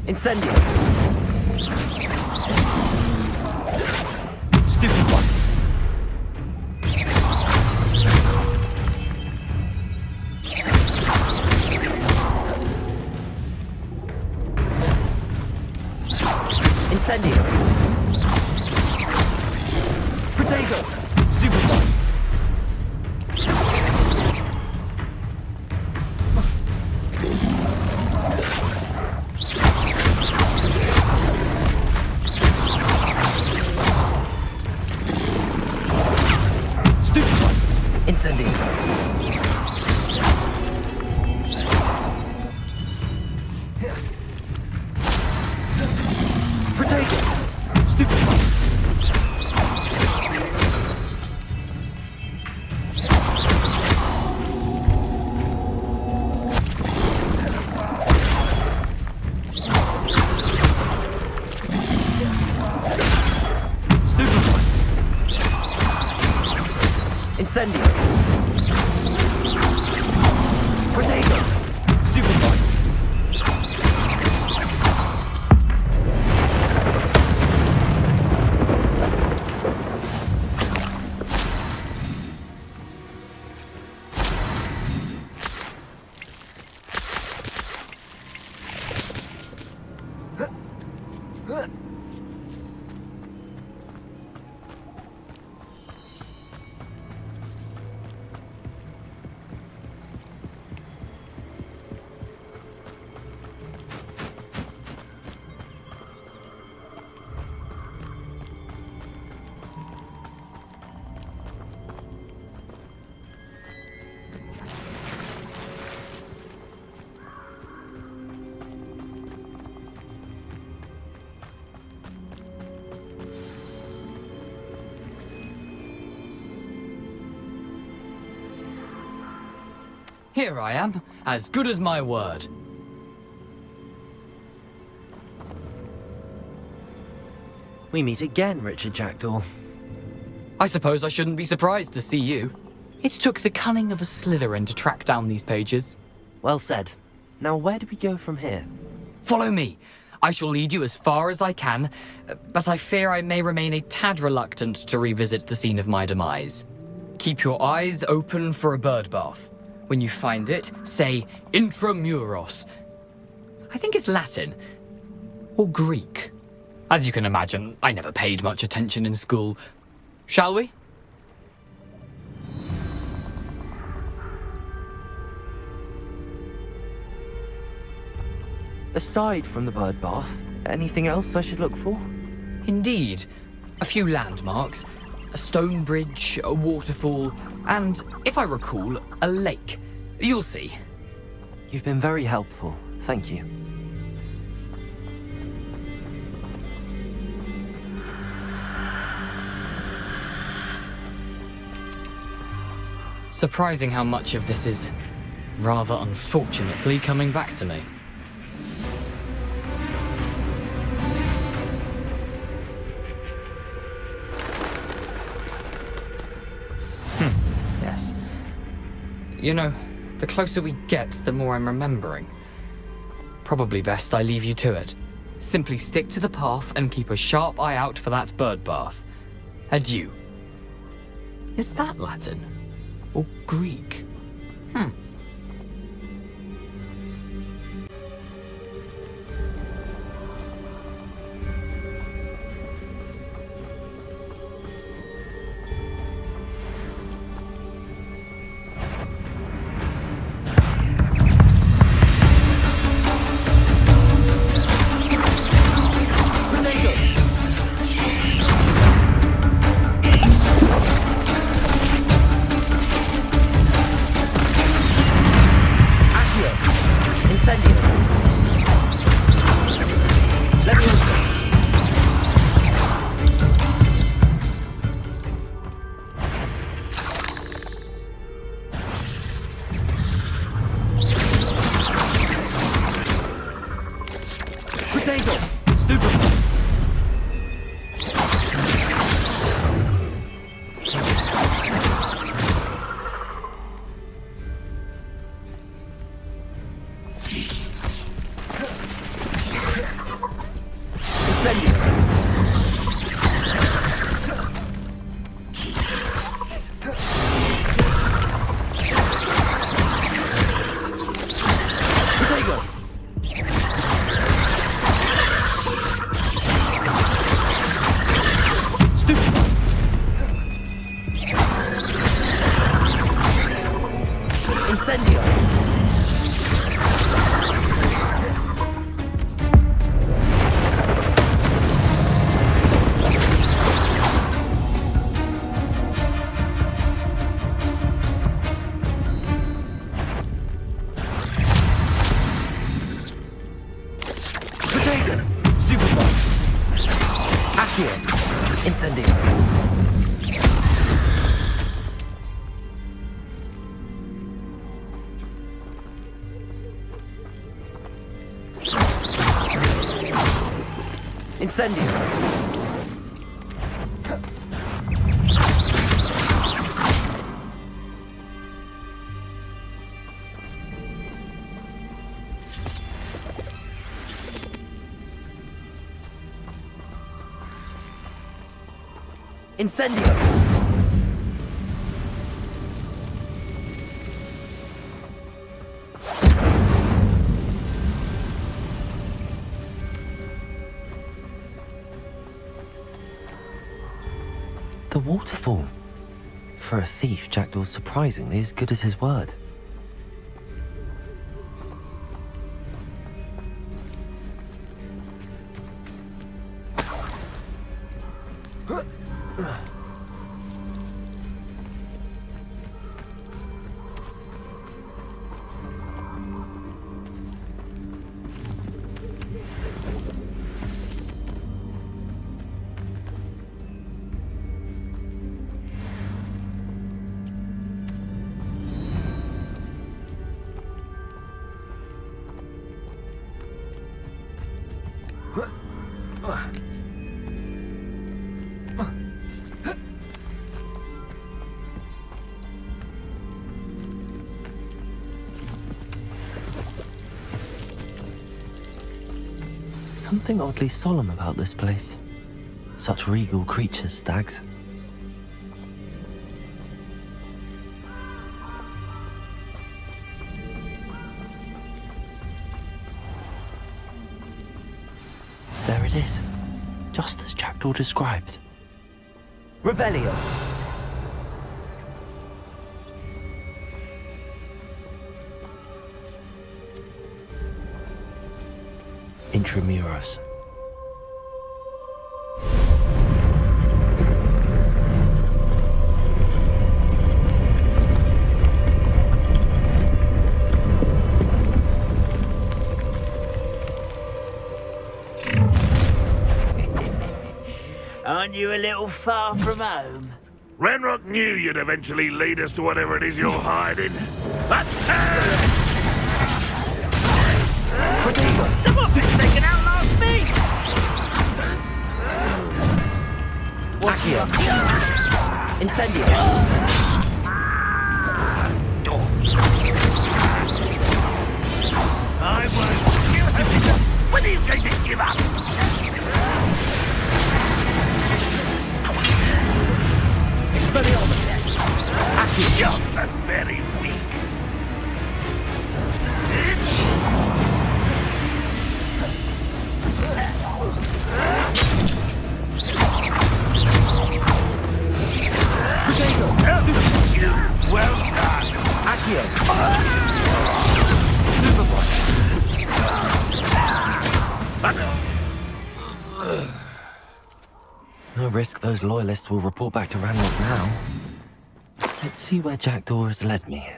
Incendio! Stupid one! Incendio! Protego! Stupid one! Incendio. Protego! Stupid one! Stupid one! Incendio! Protego! Stupefy! Here I am, as good as my word. We meet again, Richard Jackdaw. I suppose I shouldn't be surprised to see you. It took the cunning of a Slytherin to track down these pages. Well said. Now where do we go from here? Follow me. I shall lead you as far as I can, but I fear I may remain a tad reluctant to revisit the scene of my demise. Keep your eyes open for a bird bath. When you find it, say intramuros. I think it's Latin. Or Greek. As you can imagine, I never paid much attention in school. Shall we? Aside from the bird bath, anything else I should look for? Indeed. A few landmarks. A stone bridge, a waterfall, and, if I recall, a lake. You'll see. You've been very helpful. Thank you. Surprising how much of this is, rather unfortunately, coming back to me. Yes. You know, the closer we get, the more I'm remembering. Probably best I leave you to it. Simply stick to the path and keep a sharp eye out for that bird bath. Adieu. Is that Latin? Or Greek? Incendio. Incendio. Incendio! The waterfall. For a thief, Jackdaw's surprisingly as good as his word. Something oddly solemn about this place. Such regal creatures, stags. There it is, just as Jackdaw described. Revelio. Intramuros. Aren't you a little far from home? Ranrock knew you'd eventually lead us to whatever it is you're hiding. Some of it's taken out last week! Accio. Incendio. I won't. When are you going to give up? Expelliarmus. Accio. You're so very weak. Well done. Accio. No risk those loyalists will report back to Ranrock now. Let's see where Jackdaw has led me.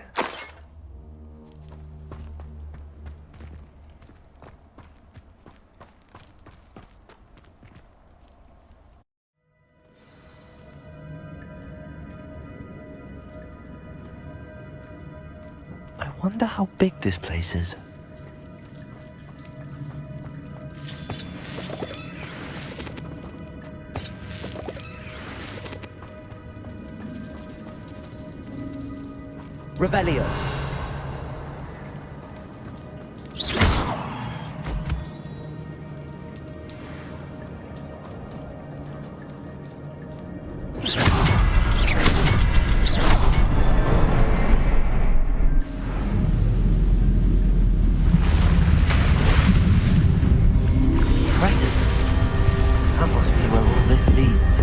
I wonder how big this place is. Revelio. Impressive. That must be where all this leads.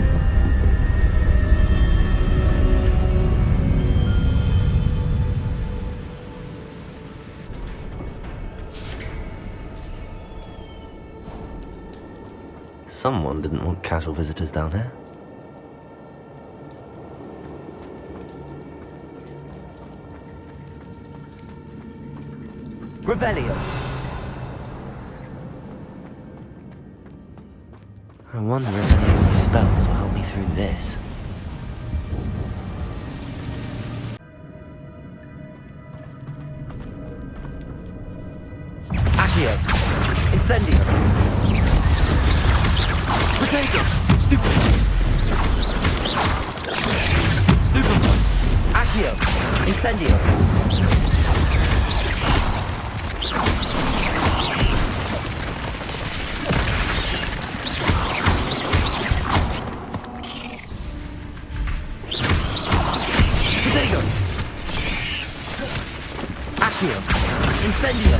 Someone didn't want casual visitors down here. Revelio. I wonder if any of my spells will help me through this. Accio. Incendio. Potato! Stupid! Stupid! Accio! Incendio! Protego! Accio! Incendio!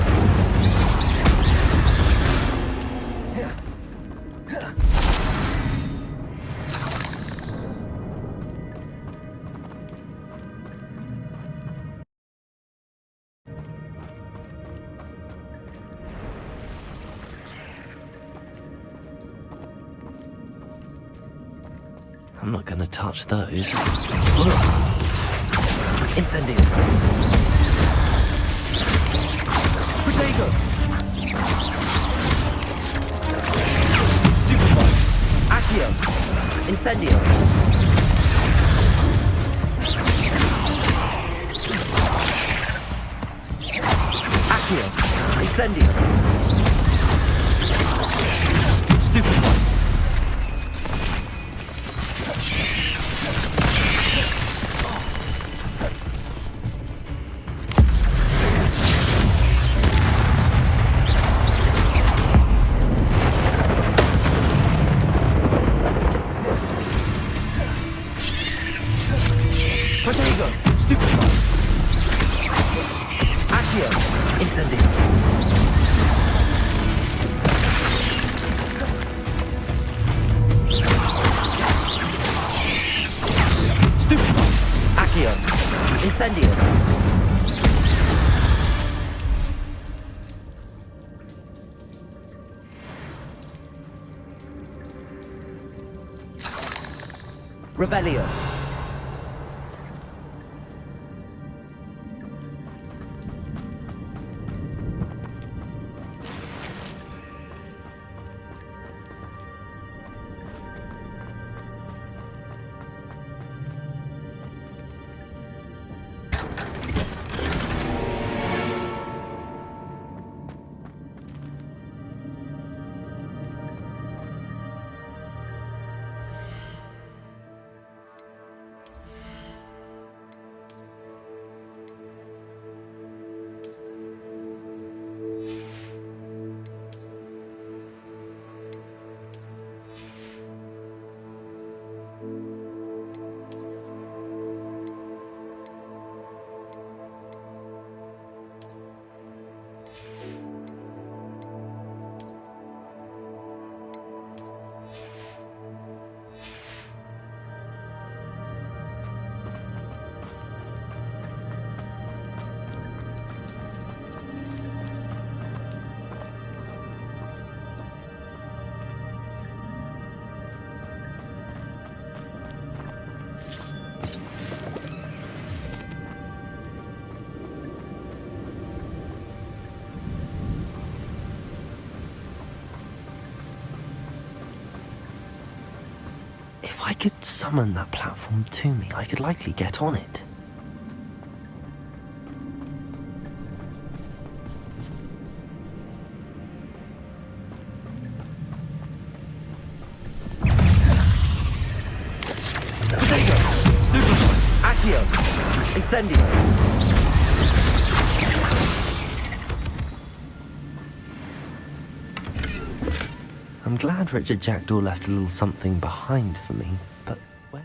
I'm not gonna touch those. Incendio! Protego! Stupefy! Accio! Incendio! Accio! Incendio! Stupefy! Protego! Stupefy! Accio! Incendio! Stupefy! Accio! Incendio! Revelio! If I could summon that platform to me, I could likely get on it. Protego! Stupefy! Accio! Incendio! I'm glad Richard Jackdaw left a little something behind for me, but where?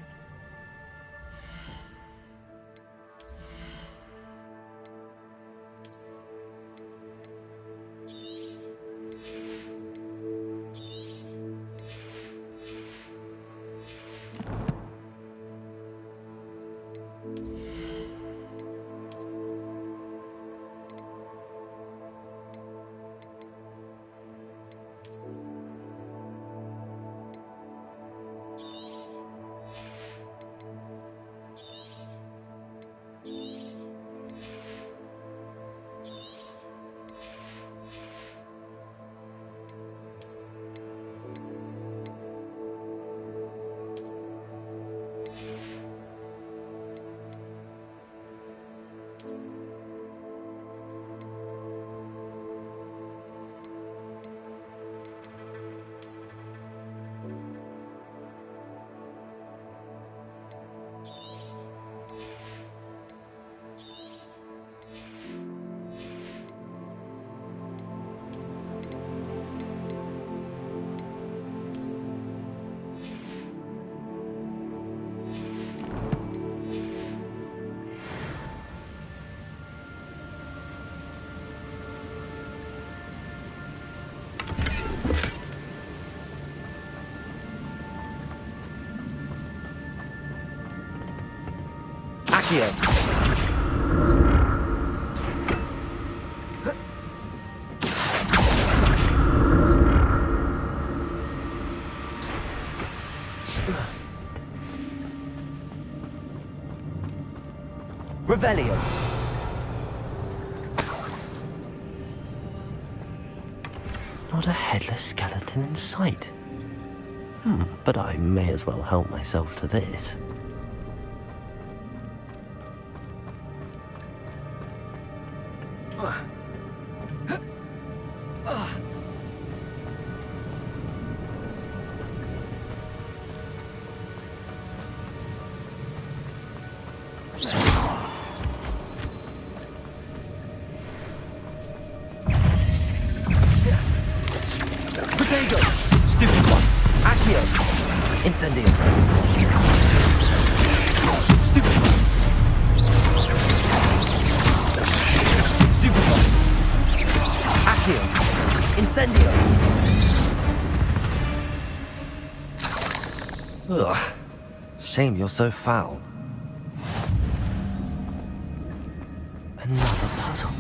Accio. Revelio. Not a headless skeleton in sight. But I may as well help myself to this. Potato! Stupid one! Accio! Incendio! Stupid one! Stupid one! Accio! Incendio! Ugh. Shame you're so foul. Another puzzle.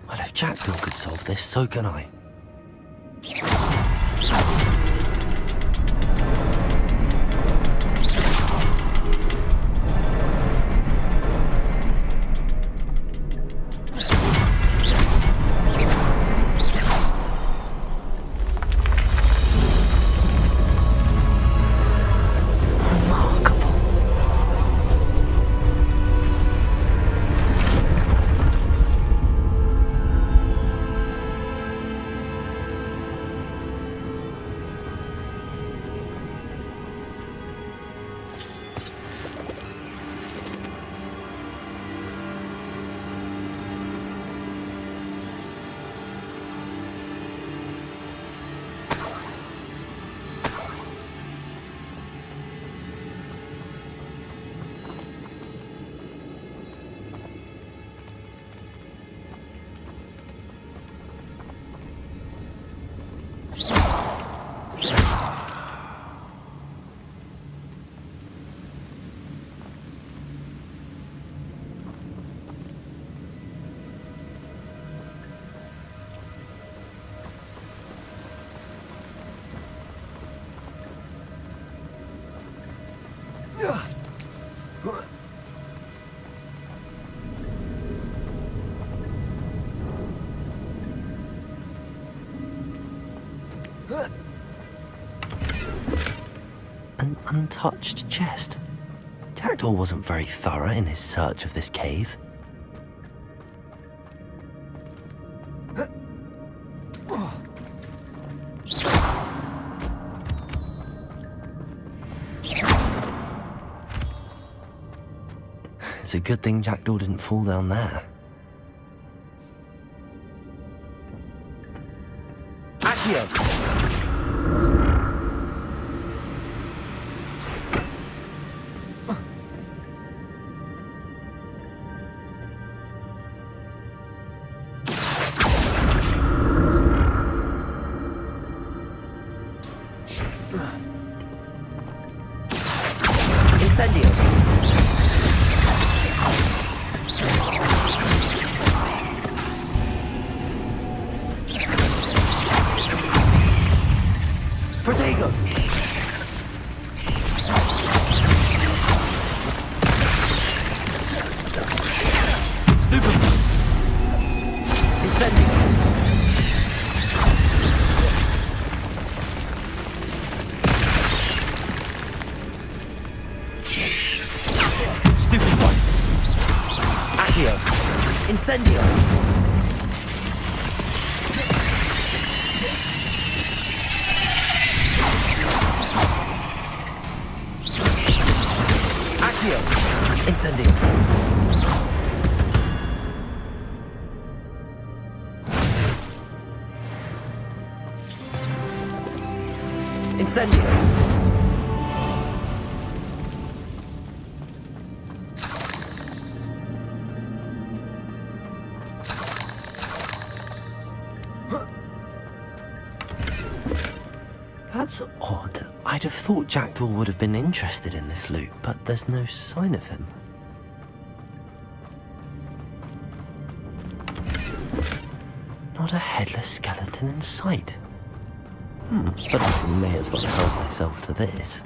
Well, if Jackdaw could solve this, so can I. An untouched chest. Jackdaw wasn't very thorough in his search of this cave. It's a good thing Jackdaw didn't fall down there. Accio! Incendio! Protego! Stupid! Incendio! Stupid one! Accio! Incendio! Incendio. Incendio. That's odd. I'd have thought Jackdaw would have been interested in this loot, but there's no sign of him. Not a headless skeleton in sight. But I may as well help myself to this.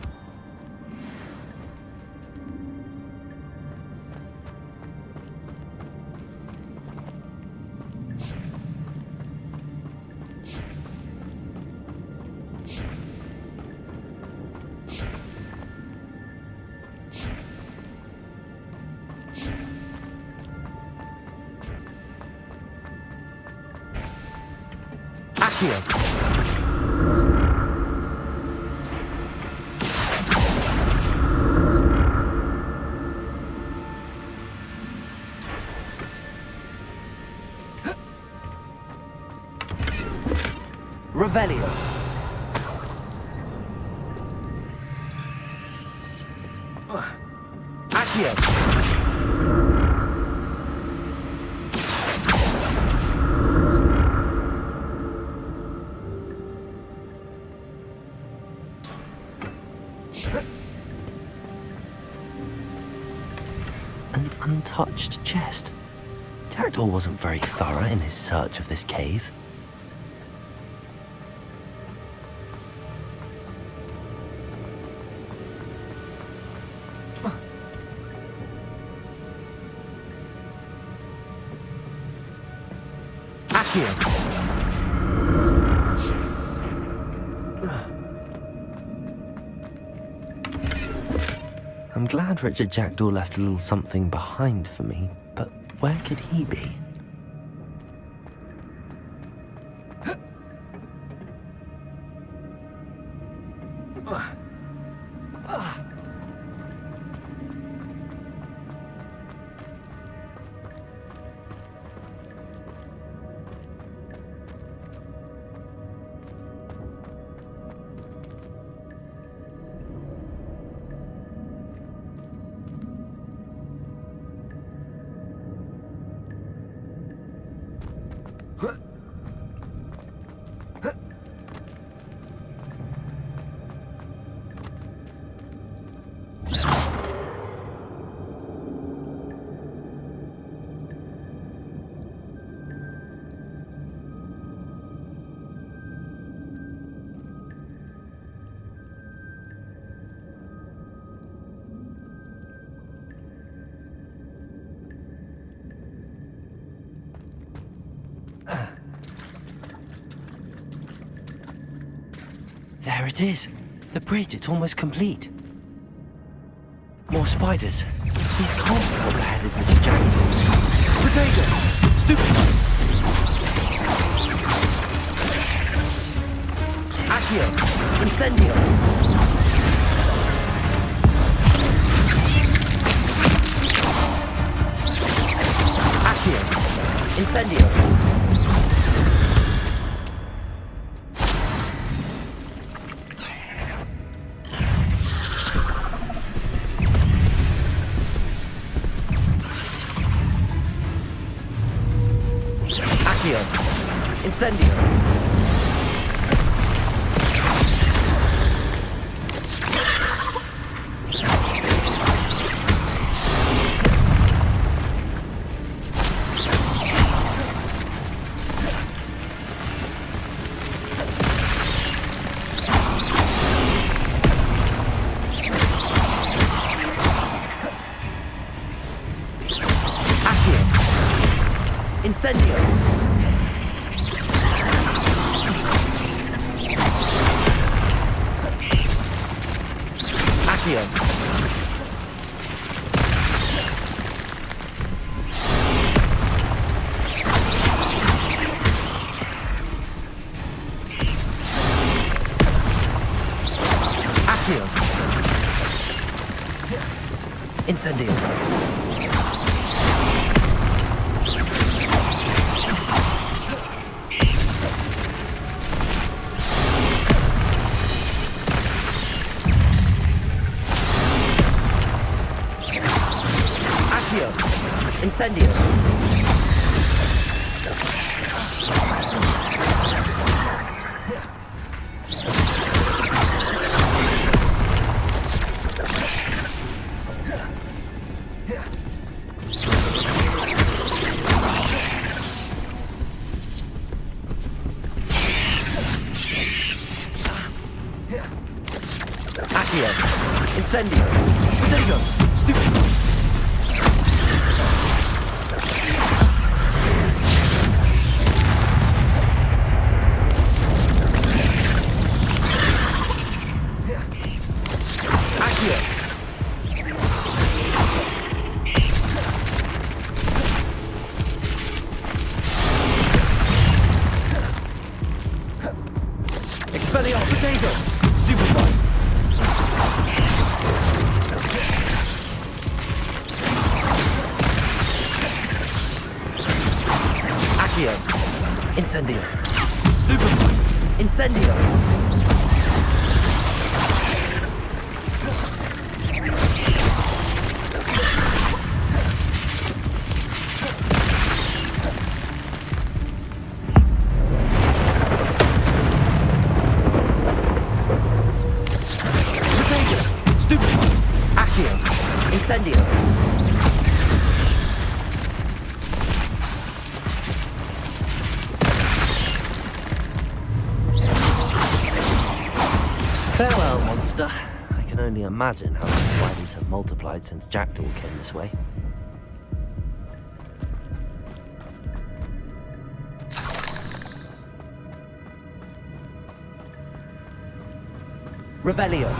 Revelio. Accio. An untouched chest. Jackdaw wasn't very thorough in his search of this cave. I'm glad Richard Jackdaw left a little something behind for me, but where could he be? There it is. The bridge, it's almost complete. More spiders. These can't be what beheaded Richard Jackdaw. Protego! Stupid! Accio! Incendio! Accio! Incendio! Incendio! Accio! Incendio! Accio! Incendio! Incendio! Incendio! Potato! Stupefy! Expelliarmus! Potato! Stupefy! Accio! Incendio! Stupefy! Incendio! Incendio! Farewell, monster. I can only imagine how the spiders have multiplied since Jackdaw came this way. Revelio!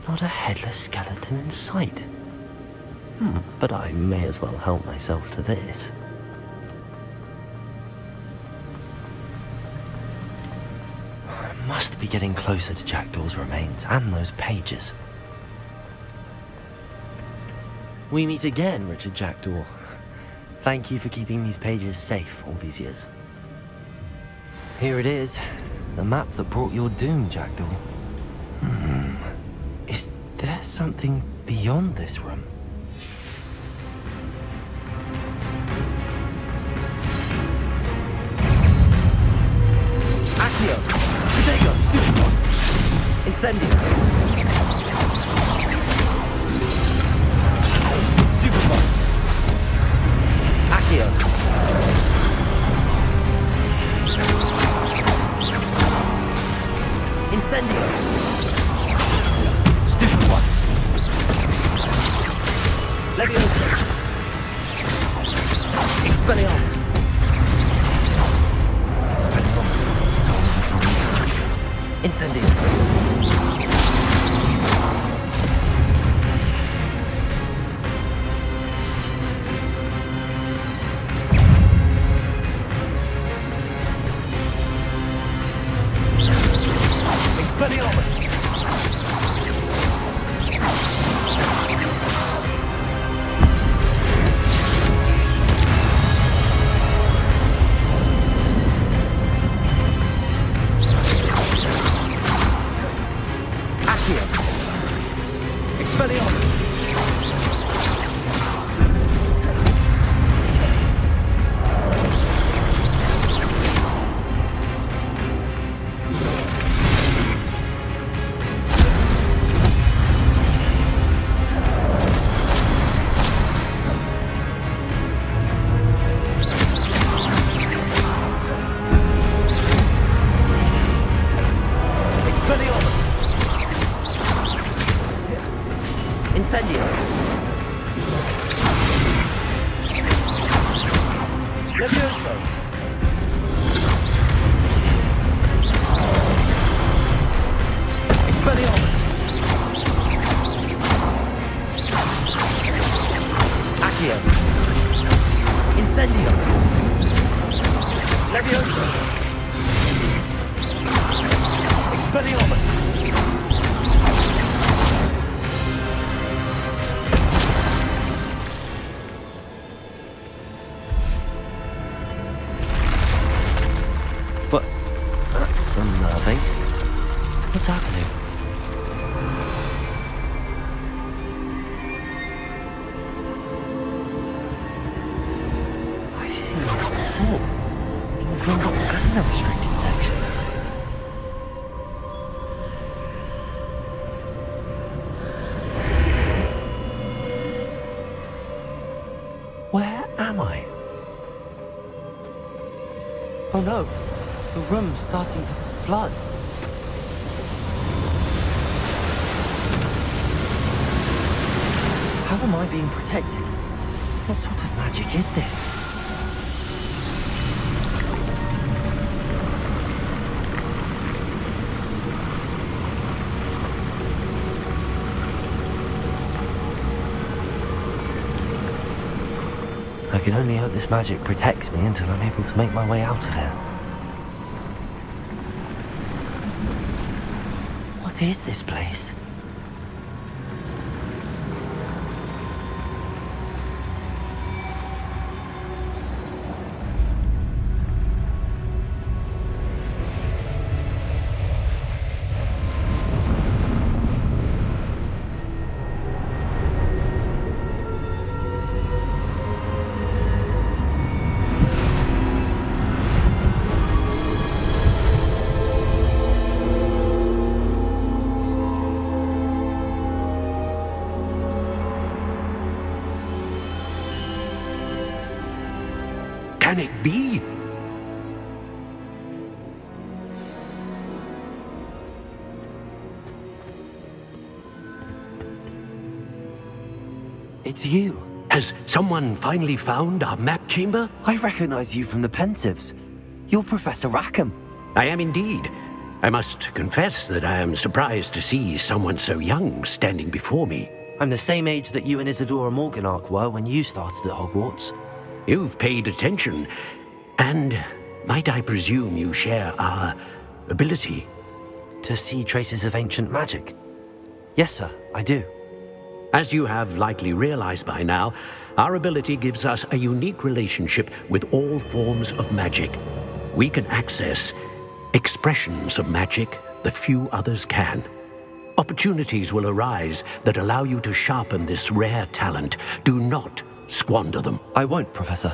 Not a headless skeleton in sight. But I may as well help myself to this. I must be getting closer to Jackdaw's remains and those pages. We meet again, Richard Jackdaw. Thank you for keeping these pages safe all these years. Here it is, the map that brought your doom, Jackdaw. Is there something beyond this room? Accio! Potato! Stupefy! Incendio! Stupefy! Accio! Incendio! Stupefy! Leviosa! Expelliarmus! Expelliarmus will solve the bruise. Incendio! Expelliarmus! Incendio! Leviosa! Expelliarmus! Accio! Incendio! Leviosa! before. In Gringotts and the restricted section. Where am I? Oh no, the room's starting to flood. How am I being protected? What sort of magic is this? I can only hope this magic protects me until I'm able to make my way out of here. What is this place? Can it be? It's you. Has someone finally found our map chamber? I recognize you from the Pensives. You're Professor Rackham. I am indeed. I must confess that I am surprised to see someone so young standing before me. I'm the same age that you and Isadora Morganach were when you started at Hogwarts. You've paid attention, and might I presume you share our ability? To see traces of ancient magic? Yes, sir, I do. As you have likely realized by now, our ability gives us a unique relationship with all forms of magic. We can access expressions of magic that few others can. Opportunities will arise that allow you to sharpen this rare talent. Do not squander them. I won't, Professor.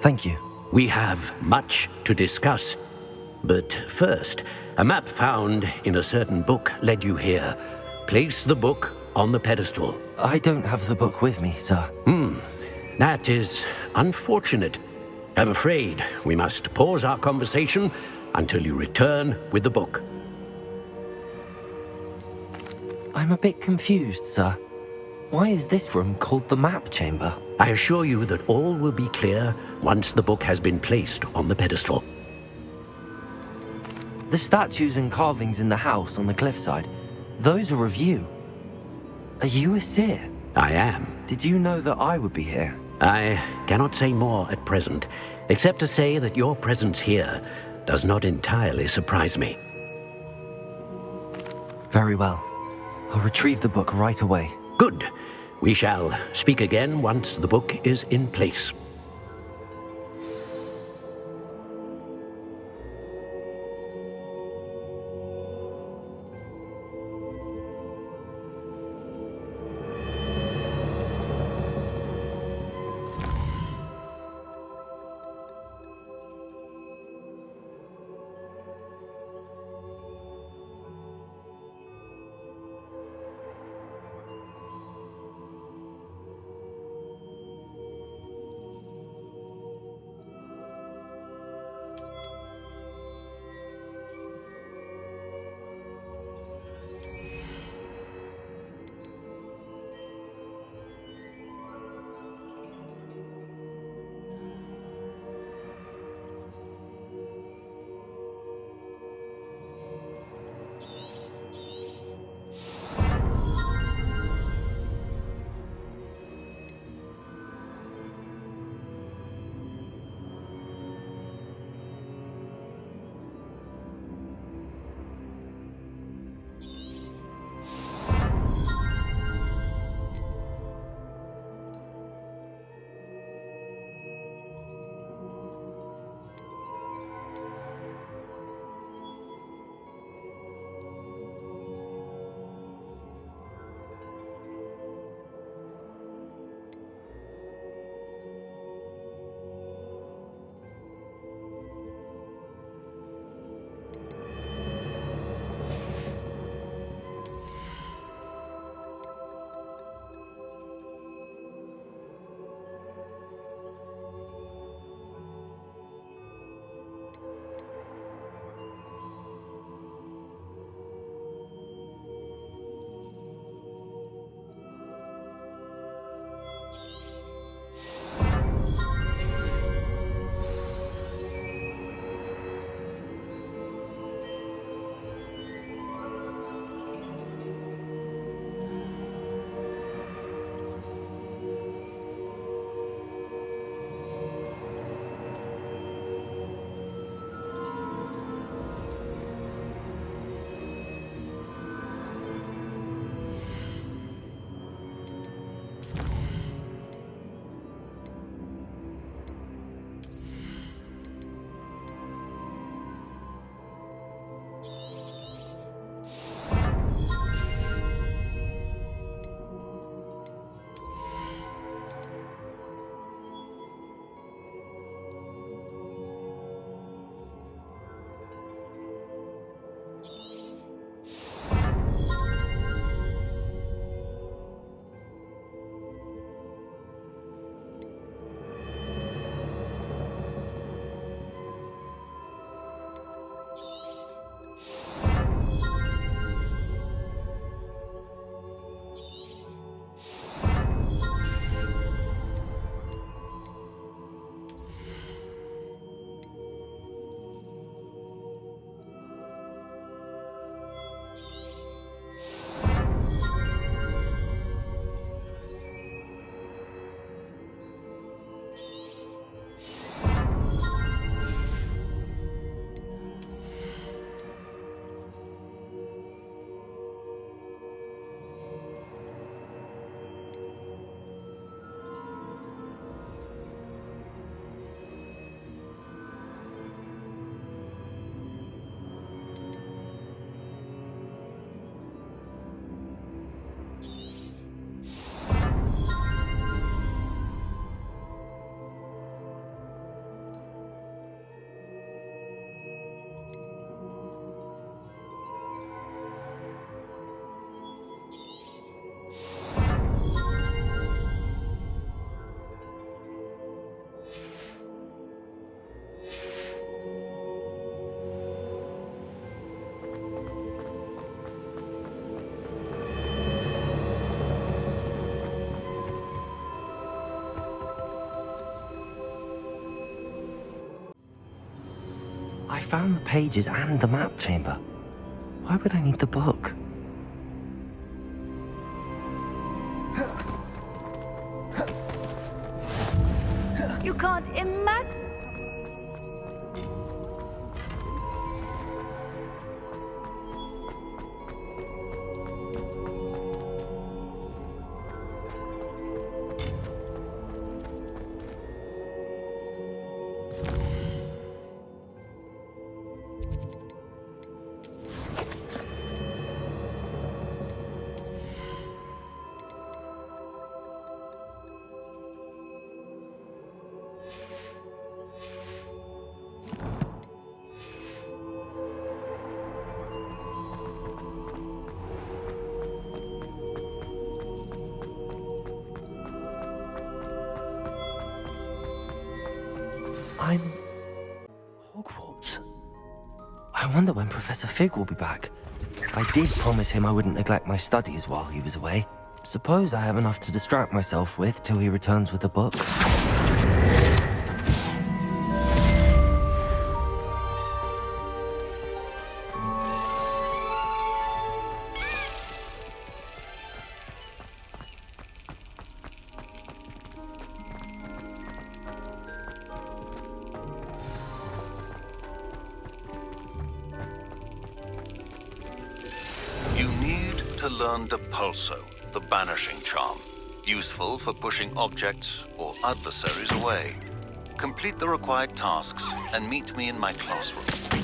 Thank you. We have much to discuss. But first, a map found in a certain book led you here. Place the book on the pedestal. I don't have the book with me, sir. That is unfortunate. I'm afraid we must pause our conversation until you return with the book. I'm a bit confused, sir. Why is this room called the map chamber? I assure you that all will be clear once the book has been placed on the pedestal. The statues and carvings in the house on the cliffside, those are of you. Are you a seer? I am. Did you know that I would be here? I cannot say more at present, except to say that your presence here does not entirely surprise me. Very well. I'll retrieve the book right away. Good. We shall speak again once the book is in place. I found the pages and the map chamber. Why would I need the book? You can't imagine. I'm... Hogwarts. I wonder when Professor Fig will be back. I did promise him I wouldn't neglect my studies while he was away. Suppose I have enough to distract myself with till he returns with the book. To learn Depulso, the banishing charm, useful for pushing objects or adversaries away. Complete the required tasks and meet me in my classroom.